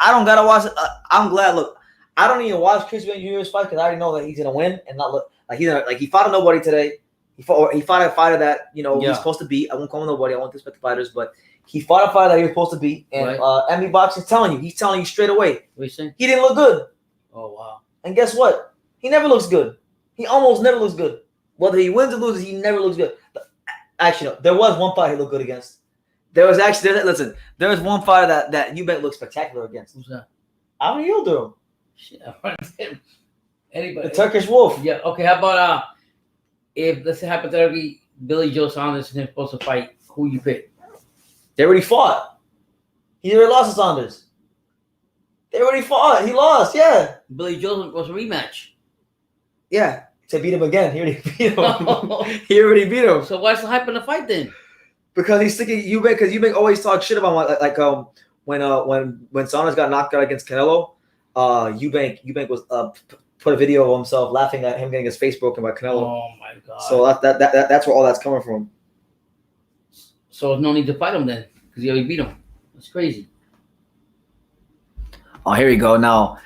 [SPEAKER 1] I don't gotta watch it. I'm glad. Look, I don't even watch Chris Eubank Jr.'s fight because I already know that he's gonna win and not look like he fought a nobody today. He fought a fighter that he's supposed to beat. I won't call him nobody. I won't disrespect the fighters, but he fought a fighter that he was supposed to beat. And Emmy Boxing's telling you straight away.
[SPEAKER 2] What you saying?
[SPEAKER 1] He didn't look good.
[SPEAKER 2] Oh wow!
[SPEAKER 1] And guess what? He never looks good. He almost never looks good. Whether he wins or loses, he never looks good. Actually, no. There was one fight he looked good against. There was one fighter that Eubank looked spectacular against.
[SPEAKER 2] Who's that?
[SPEAKER 1] Avni Yildirim.
[SPEAKER 2] Shit, anybody?
[SPEAKER 1] The Turkish Wolf.
[SPEAKER 2] Yeah. Okay. How about if let's say hypothetically Billy Joe Saunders and him supposed to fight, who you pick?
[SPEAKER 1] They already fought. He already lost to Saunders. They already fought. He lost. Yeah.
[SPEAKER 2] Billy Joe was a rematch.
[SPEAKER 1] Yeah. To beat him again. He already beat him. He already beat him.
[SPEAKER 2] So why's the hype in the fight then?
[SPEAKER 1] Because he's thinking Eubank. Because Eubank always talks shit about him. When Saunders got knocked out against Canelo, Eubank was put a video of himself laughing at him getting his face broken by Canelo.
[SPEAKER 2] Oh my god!
[SPEAKER 1] So that's where all that's coming from.
[SPEAKER 2] So there's no need to fight him then because he already beat him. That's crazy.
[SPEAKER 1] Oh, here we go. Now,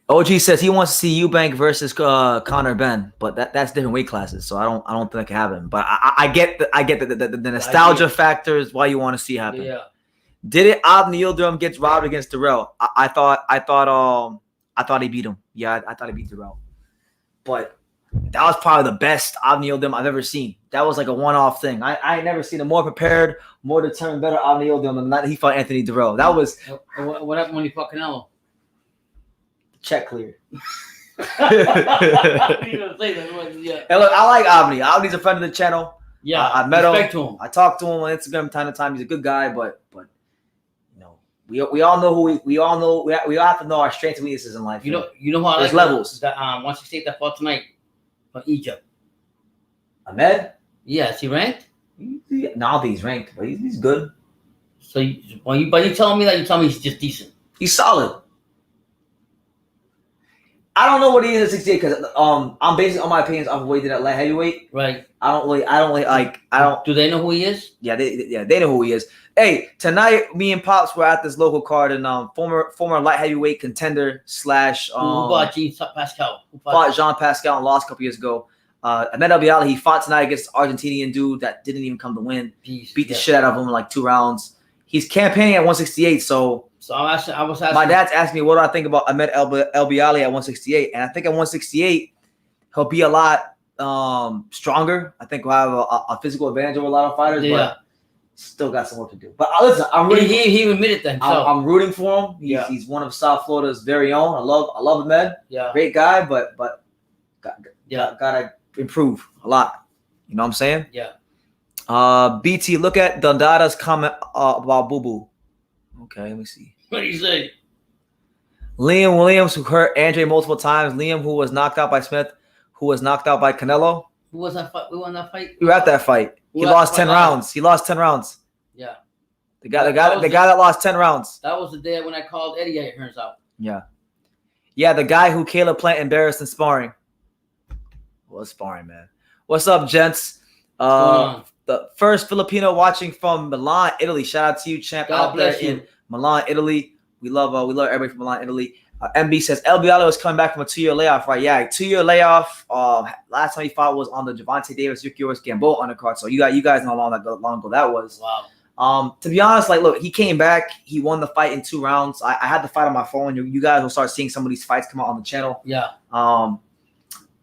[SPEAKER 1] OG says he wants to see Eubank versus Conor Benn, but that's different weight classes, so I don't think that can happen. But I get the nostalgia factors why you want to see happen.
[SPEAKER 2] Yeah.
[SPEAKER 1] Did it? Avni Yildirim gets robbed against Darrell. I thought he beat him. Yeah, I thought he beat Darrell. But that was probably the best Avni Yildirim I've ever seen. That was like a one-off thing. I ain't never seen a more prepared, more determined, better Avni Yildirim than that he fought Anthony Darrell. That was.
[SPEAKER 2] What happened when he fought Canelo?
[SPEAKER 1] Check clear.
[SPEAKER 2] I didn't even say that. Yeah.
[SPEAKER 1] And look, I like Omni. Omni's a friend of the channel.
[SPEAKER 2] Yeah.
[SPEAKER 1] I met him.
[SPEAKER 2] Respect to him.
[SPEAKER 1] I talked to him on Instagram time to time. He's a good guy, but you know, we all know who we all know. We all have to know our strengths and weaknesses in life.
[SPEAKER 2] You know how I
[SPEAKER 1] there's
[SPEAKER 2] like
[SPEAKER 1] levels.
[SPEAKER 2] That 168 that fought tonight from Egypt.
[SPEAKER 1] Ahmed?
[SPEAKER 2] Yeah, is he ranked?
[SPEAKER 1] No, I don't think he's ranked, but he's good.
[SPEAKER 2] So but you telling me that, you tell me he's just decent.
[SPEAKER 1] He's solid. I don't know what he is at 68 because I'm basing all my opinions off of what he did at light heavyweight.
[SPEAKER 2] Right.
[SPEAKER 1] I don't really like. I don't.
[SPEAKER 2] Do they know who he is?
[SPEAKER 1] Yeah, they know who he is. Hey, tonight me and Pops were at this local card and former light heavyweight contender slash
[SPEAKER 2] Who fought Jean Pascal?
[SPEAKER 1] fought Jean Pascal and lost a couple years ago. Ahmed Albiali, he fought tonight against an Argentinian dude that didn't even come to win. Beat the shit out of him in like 2 rounds. He's campaigning at 168, so I was asking. My dad's asking me what do I think about Ahmed Albiali at 168, and I think at 168 he'll be a lot stronger. I think we'll have a physical advantage over a lot of fighters, but still got some work to do. But listen, I'm rooting.
[SPEAKER 2] He admitted that.
[SPEAKER 1] I'm rooting for him. He's one of South Florida's very own. I love Ahmed. Yeah, great guy, but gotta improve a lot. You know what I'm saying?
[SPEAKER 2] Yeah.
[SPEAKER 1] BT, look at Dundada's comment about Boo Boo. Okay, let me see.
[SPEAKER 2] What do you say?
[SPEAKER 1] Liam Williams, who hurt Andre multiple times. Liam, who was knocked out by Smith, who was knocked out by Canelo.
[SPEAKER 2] Who was that fight? We won that fight.
[SPEAKER 1] We were at that fight. He lost 10 rounds. He lost 10 rounds.
[SPEAKER 2] Yeah.
[SPEAKER 1] The guy that lost 10 rounds.
[SPEAKER 2] That was the day when I called Eddie. It turns out.
[SPEAKER 1] Yeah. Yeah, the guy who Caleb Plant embarrassed in sparring. Well, sparring, man. What's up, gents? The first Filipino watching from Milan, Italy. Shout out to you, champ, out there in Milan, Italy. We love everybody from Milan, Italy. MB says Albiali was coming back from a 2-year layoff, right? Yeah, 2-year layoff. Last time he fought was on the Gervonta Davis, Yukios Gamboa undercard. So you guys know how long ago that was.
[SPEAKER 2] Wow.
[SPEAKER 1] To be honest, like, look, he came back. He won the fight in 2 rounds. I had the fight on my phone. You guys will start seeing some of these fights come out on the channel.
[SPEAKER 2] Yeah.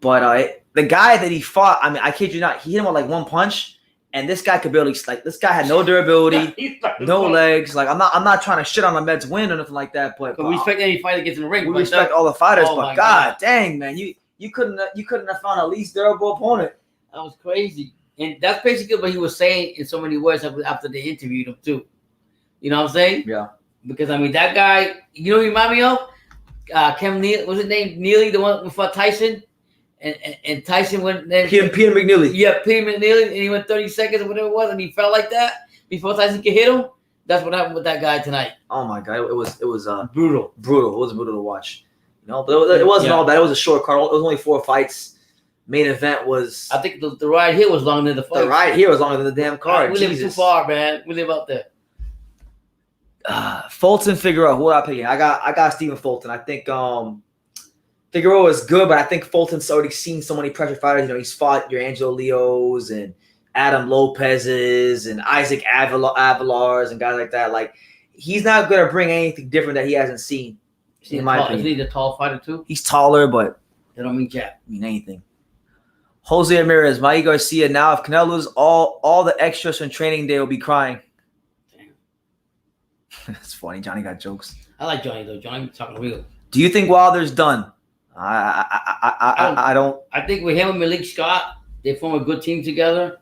[SPEAKER 1] But the guy that he fought, I mean, I kid you not, he hit him with like 1 punch. And this guy could barely this guy had no durability, no legs. Like I'm not trying to shit on Ahmed's win or nothing like that. But
[SPEAKER 2] we respect any fighter that gets in the ring.
[SPEAKER 1] We respect all the fighters, but God dang, man, you couldn't have found a least durable opponent.
[SPEAKER 2] That was crazy, and that's basically what he was saying in so many words after they interviewed him too. You know what I'm saying?
[SPEAKER 1] Yeah.
[SPEAKER 2] Because I mean that guy, you know, what he remind me of Kem Neely. What's his name? Neely, the one who fought Tyson. And Tyson went then
[SPEAKER 1] Peter McNeely.
[SPEAKER 2] Yeah, Peter McNeely, and he went 30 seconds or whatever it was, and he felt like that before Tyson could hit him. That's what happened with that guy tonight.
[SPEAKER 1] Oh my God, it was
[SPEAKER 2] brutal.
[SPEAKER 1] Brutal. It was brutal to watch. You know, but it wasn't all bad. It was a short card. It was only 4 fights. Main event was.
[SPEAKER 2] I think the ride here was longer than the fight.
[SPEAKER 1] The ride here was longer than the damn card.
[SPEAKER 2] We live too far, man. We live out there.
[SPEAKER 1] Fulton Figueroa. Who I picking? I got Stephen Fulton. I think Figueroa is good, but I think Fulton's already seen so many pressure fighters. You know, he's fought your Angelo Leos and Adam Lopez's and Isaac Avilars and guys like that. Like, he's not going to bring anything different that he hasn't seen, in my opinion.
[SPEAKER 2] Is he a tall fighter too?
[SPEAKER 1] He's taller, but
[SPEAKER 2] they don't mean jack.
[SPEAKER 1] Mean anything. Jose Ramirez, Mikey Garcia. Now, if Canelo loses all the extras from training day, will be crying.
[SPEAKER 2] Damn.
[SPEAKER 1] That's funny. Johnny got jokes.
[SPEAKER 2] I like Johnny though. Johnny talking real.
[SPEAKER 1] Do you think Wilder's done? I don't.
[SPEAKER 2] I think with him and Malik Scott, they form a good team together,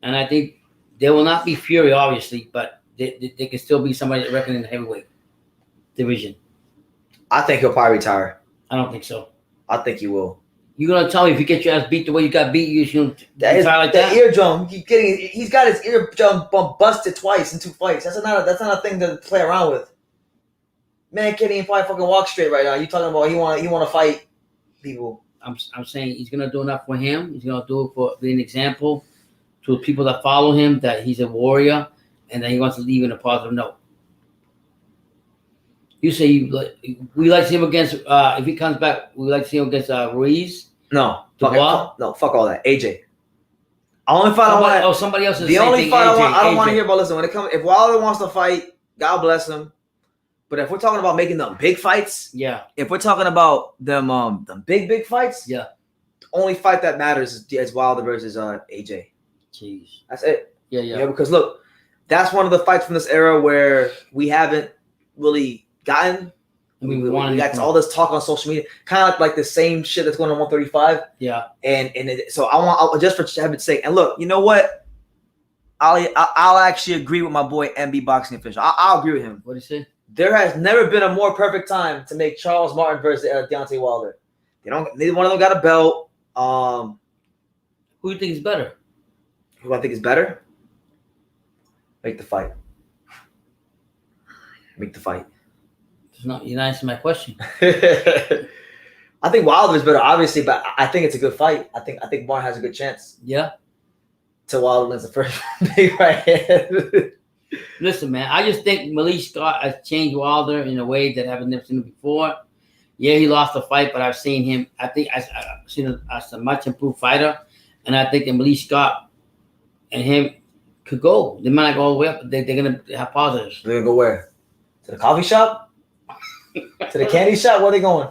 [SPEAKER 2] and I think they will not be Fury, obviously, but they can still be somebody that reckon in the heavyweight division.
[SPEAKER 1] I think he'll probably retire.
[SPEAKER 2] I don't think so.
[SPEAKER 1] I think he will.
[SPEAKER 2] You're gonna tell me if you get your ass beat the way you got beat, you're gonna retire like that?
[SPEAKER 1] Eardrum. He's got his eardrum busted twice in 2 fights. That's not a thing to play around with. Man can't even probably fucking walk straight right now. You talking about he want to fight people?
[SPEAKER 2] I'm saying he's gonna do enough for him. He's gonna do it for being an example to the people that follow him that he's a warrior and that he wants to leave in a positive note. You say we like to see him against if he comes back, we like to see him against Ruiz.
[SPEAKER 1] No, fuck all that. AJ. Only fight I want.
[SPEAKER 2] Somebody else is
[SPEAKER 1] the only fight I don't want to hear about. Listen, when it comes, if Wilder wants to fight, God bless him. But if we're talking about making them big fights,
[SPEAKER 2] yeah.
[SPEAKER 1] If we're talking about them big fights,
[SPEAKER 2] yeah.
[SPEAKER 1] The only fight that matters is Wilder versus AJ.
[SPEAKER 2] Jeez,
[SPEAKER 1] that's it.
[SPEAKER 2] Yeah.
[SPEAKER 1] You know, because look, that's one of the fights from this era where we haven't really gotten
[SPEAKER 2] We
[SPEAKER 1] We got all this talk on social media, kind of like the same shit that's going on 135.
[SPEAKER 2] Yeah.
[SPEAKER 1] So I just for heaven's sake. And look, you know what? I'll actually agree with my boy MB Boxing Official. I'll agree with him.
[SPEAKER 2] What did he say?
[SPEAKER 1] There has never been a more perfect time to make Charles Martin versus Deontay Wilder. Neither one of them got a belt.
[SPEAKER 2] Who do you think is better?
[SPEAKER 1] Who I think is better? Make the fight. Make the fight.
[SPEAKER 2] You're not answering my question.
[SPEAKER 1] I think Wilder is better, obviously, but I think it's a good fight. I think Martin has a good chance.
[SPEAKER 2] Yeah.
[SPEAKER 1] Till Wilder wins the first big right hand.
[SPEAKER 2] Listen, man, I just think Malik Scott has changed Wilder in a way that I've never seen him before. Yeah, he lost the fight, but I've seen him. I think I've seen him as a much improved fighter, and I think that Malik Scott and him could go. They might not go all the way up, but they're gonna have positives.
[SPEAKER 1] They're gonna go where? To the coffee shop? To the candy shop? Where are they going?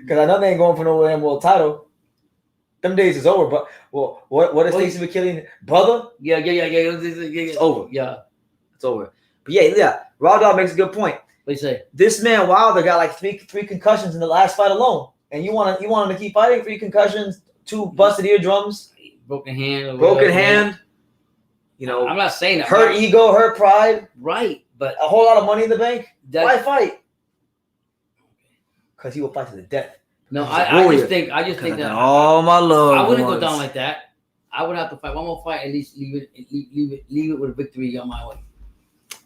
[SPEAKER 1] Because I know they ain't going for no world title. Them days is over. But what is Stacey McKillian brother?
[SPEAKER 2] Yeah.
[SPEAKER 1] It's over.
[SPEAKER 2] Yeah,
[SPEAKER 1] it's over. But yeah. Raw Dog makes a good point.
[SPEAKER 2] What do you say?
[SPEAKER 1] This man Wilder got like three concussions in the last fight alone, and you want him to keep fighting? 3 concussions, 2 busted eardrums,
[SPEAKER 2] broken hand.
[SPEAKER 1] You know,
[SPEAKER 2] I'm not saying that.
[SPEAKER 1] Hurt ego, hurt pride.
[SPEAKER 2] Right, but
[SPEAKER 1] a whole lot of money in the bank. Why fight? Because he will fight to the death.
[SPEAKER 2] No, I just think that.
[SPEAKER 1] Oh my lord!
[SPEAKER 2] I wouldn't go down like that. I would have to fight one more fight, at least leave it with a victory on my way.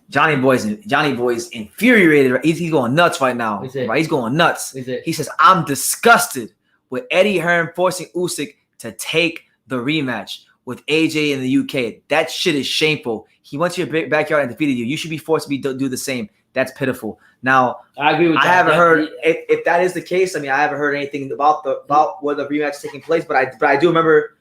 [SPEAKER 2] Johnny Boy's
[SPEAKER 1] infuriated. He's going nuts right now. Right? He's going nuts. He says, "I'm disgusted with Eddie Hearn forcing Usyk to take the rematch with AJ in the UK. That shit is shameful. He went to your backyard and defeated you. You should be forced to do the same. That's pitiful." Now,
[SPEAKER 2] I agree with that.
[SPEAKER 1] I haven't heard if that is the case. I mean, I haven't heard anything about where the rematch is taking place, but I do remember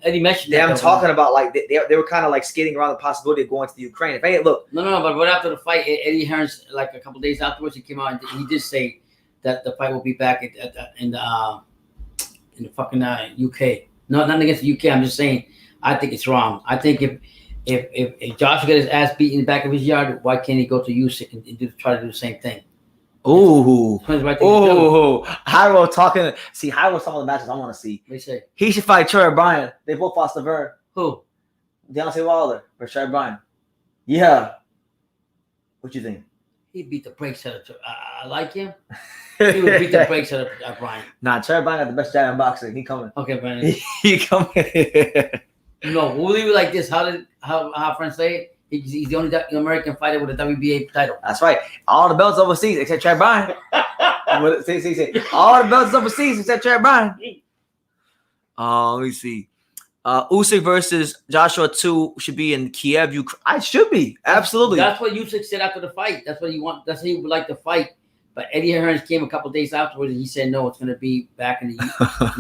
[SPEAKER 2] Eddie mentioned
[SPEAKER 1] them talking about like they were kind of like skating around the possibility of going to the Ukraine. If any look,
[SPEAKER 2] no, but right after the fight, Eddie Hearn's like a couple days afterwards, he came out and he did say that the fight will be back in the fucking UK. No, nothing against the UK. I'm just saying I think it's wrong. I think if Josh got his ass beat in the back of his yard, why can't he go to Usyk and try to do the same thing?
[SPEAKER 1] Ooh. Hyro talking. See, Hyro's talking the matches I want to see.
[SPEAKER 2] What do you say?
[SPEAKER 1] He should fight Troy Bryan. They both fought Laverne.
[SPEAKER 2] Who?
[SPEAKER 1] Deontay Wilder or Troy Bryan. Yeah. What you think?
[SPEAKER 2] He beat the brakes out of. I like him. He would beat the brakes out of Bryan.
[SPEAKER 1] Nah, Troy Bryan got the best jab in boxing. He coming.
[SPEAKER 2] Okay, Brandon.
[SPEAKER 1] He coming.
[SPEAKER 2] No, we'll leave it like this. How friends say it? He's the only American fighter with a WBA title.
[SPEAKER 1] That's right. All the belts overseas except Chad Bryan. See. All the belts overseas except Chad Bryan. Let me see. Usyk versus Joshua 2 should be in Kiev, Ukraine. I should be. Absolutely.
[SPEAKER 2] That's what Usyk said after the fight. That's what he want. That's what he would like to fight. But Eddie Hearn came a couple days afterwards and he said, no, it's going to be back in the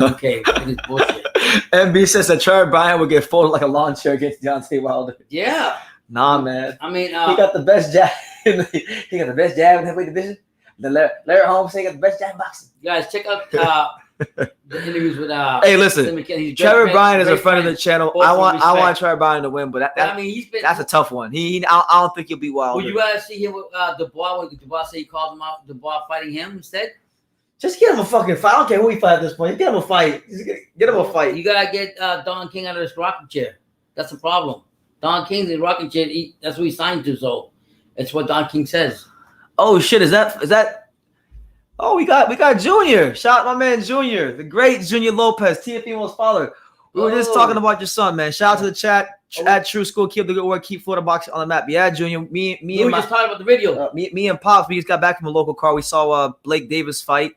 [SPEAKER 2] UK. It is bullshit.
[SPEAKER 1] MB says that Trey Bryan would get folded like a lawn chair against Deontay Wilder.
[SPEAKER 2] Yeah.
[SPEAKER 1] Nah, man.
[SPEAKER 2] I mean,
[SPEAKER 1] he got the best jab. He got the best jab in the heavyweight division. Larry Holmes said he got the best jab in boxing.
[SPEAKER 2] Guys, check out the interviews with.
[SPEAKER 1] Hey, listen. Trevor Bryan is a friend of the channel. I want Trevor Bryan to win, but that's a tough one. I don't think he'll beat Wilder.
[SPEAKER 2] Would you rather see him with Dubois? When Dubois say he called him out, Dubois fighting him instead?
[SPEAKER 1] Just get him a fucking fight. I don't care who he fight at this point. Get him a fight. Get him a fight.
[SPEAKER 2] You gotta get Don King out of this rocking chair. That's the problem. Don King's in rocking chair. That's what he signed to. So it's what Don King says.
[SPEAKER 1] Oh shit! Is that? Oh, we got Junior. Shout out my man Junior, the great Junior Lopez, Teofimo's father. We were just talking about your son, man. Shout out to the chat at True School. Keep the good work. Keep Florida boxing on the map. Yeah, Junior. Me
[SPEAKER 2] we
[SPEAKER 1] and
[SPEAKER 2] were just talking about the video.
[SPEAKER 1] Me and Pops. We just got back from a local car. We saw Blake Davis fight.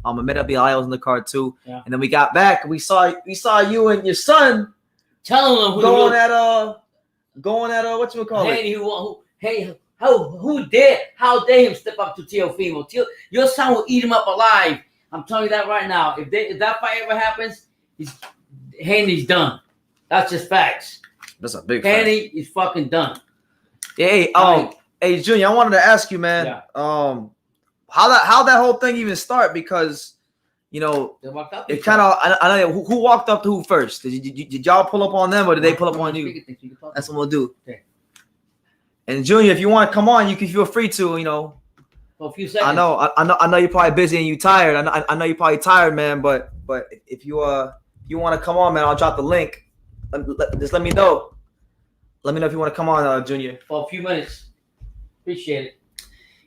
[SPEAKER 1] I met up the aisles in the car too. Yeah. And then we got back. We saw you and your son.
[SPEAKER 2] Telling him
[SPEAKER 1] going at what you call it?
[SPEAKER 2] How dare him step up to Teofimo? Your son will eat him up alive. I'm telling you that right now. If that fight ever happens, Haney's done. That's just facts.
[SPEAKER 1] That's a big
[SPEAKER 2] Haney is fucking done.
[SPEAKER 1] Hey, hey, Junior, I wanted to ask you, man. Yeah. How that whole thing even start? Because it kind of I know who walked up to who first. Did y'all pull up on them or did they pull up on you? That's what we'll do. Okay. And Junior, if you want to come on, you can feel free to.
[SPEAKER 2] Well, for a few seconds.
[SPEAKER 1] I know you're probably busy and you tired. I know you're probably tired, man. But if you want to come on, man, I'll drop the link. Just let me know. Let me know if you want to come on, Junior.
[SPEAKER 2] For a few minutes. Appreciate it.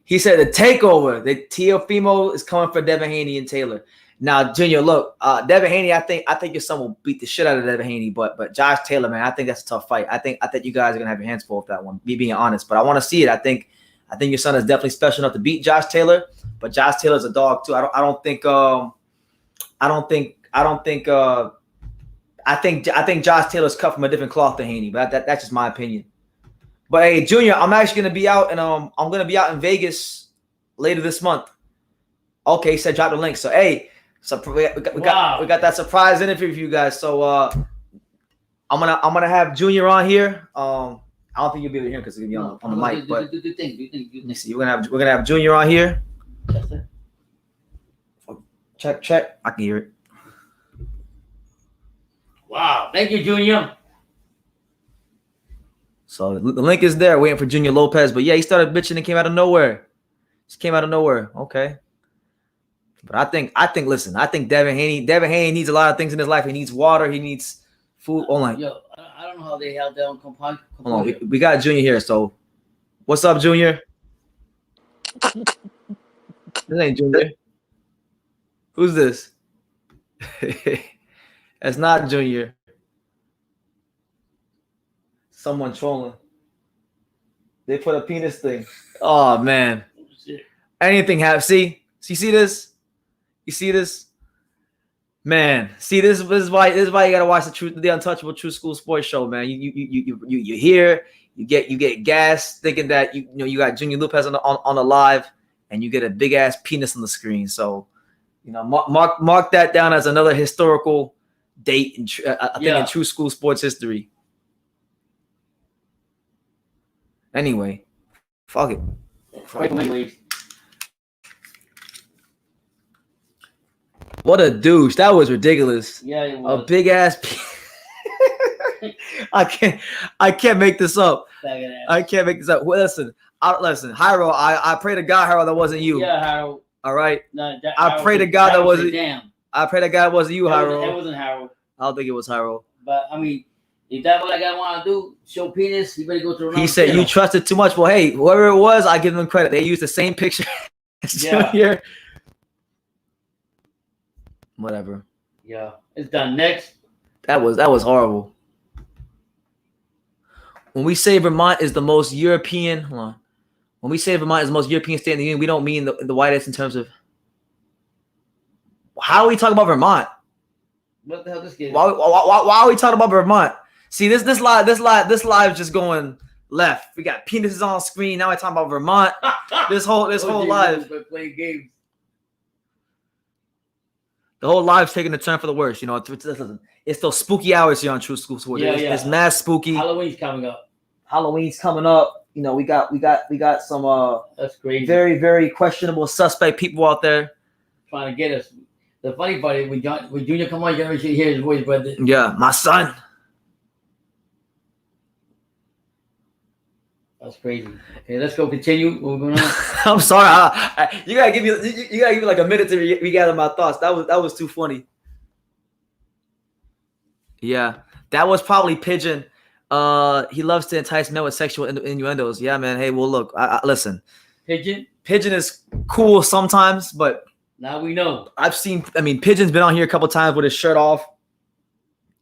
[SPEAKER 1] He said the takeover. The Teofimo is coming for Devin Haney and Taylor. Now, Junior, look, Devin Haney. I think your son will beat the shit out of Devin Haney. But Josh Taylor, man, I think that's a tough fight. I think you guys are gonna have your hands full with that one. Me being honest, but I want to see it. I think your son is definitely special enough to beat Josh Taylor. But Josh Taylor's a dog too. I think Josh Taylor's cut from a different cloth than Haney, but that's just my opinion. But hey, Junior, I'm actually gonna be out, and I'm gonna be out in Vegas later this month. Okay, he said drop the link. So hey, we got that surprise interview for you guys. So I'm gonna have Junior on here. I don't think you'll be able to hear him because he's gonna be on the mic. But let me see. We're gonna have Junior on here. Check. I can hear it.
[SPEAKER 2] Wow. Thank you, Junior.
[SPEAKER 1] So the link is there, waiting for Junior Lopez. But yeah, he started bitching and came out of nowhere. Just came out of nowhere. Okay. But I think listen, I think Devin Haney needs a lot of things in his life. He needs water. He needs food. Hold on.
[SPEAKER 2] Yo, I don't know how they held down composure.
[SPEAKER 1] Hold on. We got Junior here. So what's up, Junior? This ain't Junior. Who's this? That's not Junior. Someone trolling. They put a penis thing. Oh man. Anything happens. See this? You see this? Man, see this is why you gotta watch the Untouchable True School Sports Show, man. You hear, you get gas thinking that you got Junior Lopez on the live, and you get a big ass penis on the screen. So mark that down as another historical date in True School Sports history. Anyway, fuck it. What a douche. That was ridiculous.
[SPEAKER 2] Yeah, it was.
[SPEAKER 1] A big ass I can't make this up. I can't make this up. Well, listen, Hyro, I pray to God, Hyro, that wasn't you.
[SPEAKER 2] Yeah, Hyro.
[SPEAKER 1] All right.
[SPEAKER 2] No,
[SPEAKER 1] I pray to God that wasn't.
[SPEAKER 2] Damn.
[SPEAKER 1] I pray to God it wasn't you, Hyro.
[SPEAKER 2] It wasn't Hyro.
[SPEAKER 1] I don't think it was Hyro.
[SPEAKER 2] But I mean, if that's what I gotta want to do, show penis, you better go to the.
[SPEAKER 1] He said you trusted too much. Well, hey, whoever it was, I give them credit. They used the same picture as Junior. Whatever.
[SPEAKER 2] Yeah, it's done. Next.
[SPEAKER 1] That was horrible. When we say Vermont is the most European, hold on. When we say Vermont is the most European state in the union, we don't mean the whitest in terms of. How are we talking about Vermont?
[SPEAKER 2] What the hell this kid?
[SPEAKER 1] Why are we talking about Vermont? See this live is just going left. We got penises on screen. Now we're talking about Vermont. This whole live.
[SPEAKER 2] Playing games.
[SPEAKER 1] The whole live's taking a turn for the worse. It's those spooky hours here on True School Sports. It's mad spooky.
[SPEAKER 2] Halloween's coming up.
[SPEAKER 1] We got some
[SPEAKER 2] that's crazy.
[SPEAKER 1] Very, very questionable suspect people out there
[SPEAKER 2] trying to get us. The funny part is when Junior come on, you're gonna hear his voice, brother.
[SPEAKER 1] Yeah, my son.
[SPEAKER 2] That's crazy. Okay, let's go. Continue. What's going on?
[SPEAKER 1] I'm sorry. You gotta give me like a minute to regather my thoughts. That was too funny. Yeah, that was probably Pigeon. He loves to entice men with sexual innuendos. Yeah, man. Hey, well, look. Listen.
[SPEAKER 2] Pigeon
[SPEAKER 1] is cool sometimes, but
[SPEAKER 2] now we know.
[SPEAKER 1] Pigeon's been on here a couple times with his shirt off,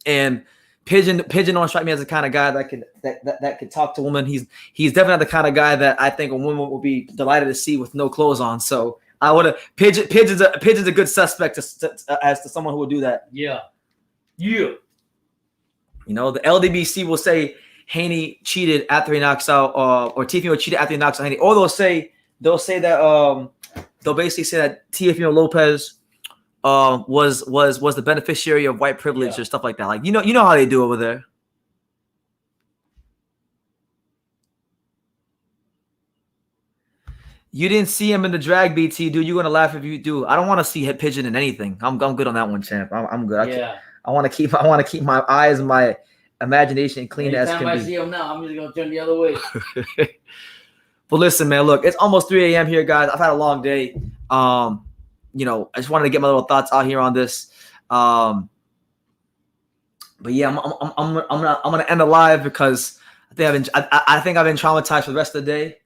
[SPEAKER 1] and Pigeon don't strike me as the kind of guy that could talk to women. He's definitely not the kind of guy that I think a woman would be delighted to see with no clothes on. So I would have Pigeon's a good suspect as to someone who would do that.
[SPEAKER 2] Yeah.
[SPEAKER 1] The LDBC will say Haney cheated after he knocks out, or Teofimo cheated after he knocks out Haney, or they'll say that they'll basically say that Teofimo Lopez was the beneficiary of white privilege or stuff like that. Like you know how they do over there. You didn't see him in the drag, BT, dude. You're gonna laugh if you do. I don't want to see Pigeon in anything. I'm good on that one, champ. I'm good. I want to keep my eyes and my imagination clean as can be.
[SPEAKER 2] Anytime I see him now, I'm just gonna turn the other way.
[SPEAKER 1] But listen, man, look, it's almost 3 a.m. here, guys. I've had a long day. You know, I just wanted to get my little thoughts out here on this. But yeah, I'm gonna end the live because I think I've been traumatized for the rest of the day.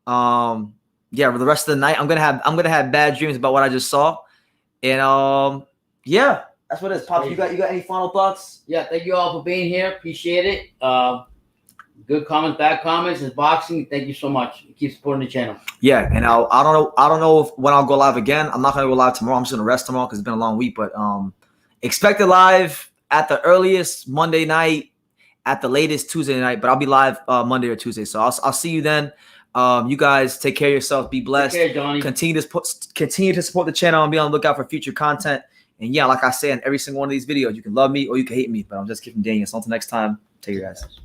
[SPEAKER 1] Yeah, for the rest of the night, I'm gonna have bad dreams about what I just saw, and yeah, that's what it is. Pops, you got any final thoughts?
[SPEAKER 2] Yeah, thank you all for being here. Appreciate it. Good comments, bad comments. It's boxing. Thank you so much. Keep supporting the channel.
[SPEAKER 1] Yeah, and I don't know when I'll go live again. I'm not gonna go live tomorrow. I'm just gonna rest tomorrow because it's been a long week. But expect it live at the earliest Monday night, at the latest Tuesday night. But I'll be live Monday or Tuesday. So I'll see you then. You guys take care of yourself. Be blessed.
[SPEAKER 2] Take care, Johnny.
[SPEAKER 1] Continue to support the channel and be on the lookout for future content. And yeah, like I say in every single one of these videos, you can love me or you can hate me. But I'm just keeping Daniel. So until next time, take care, guys.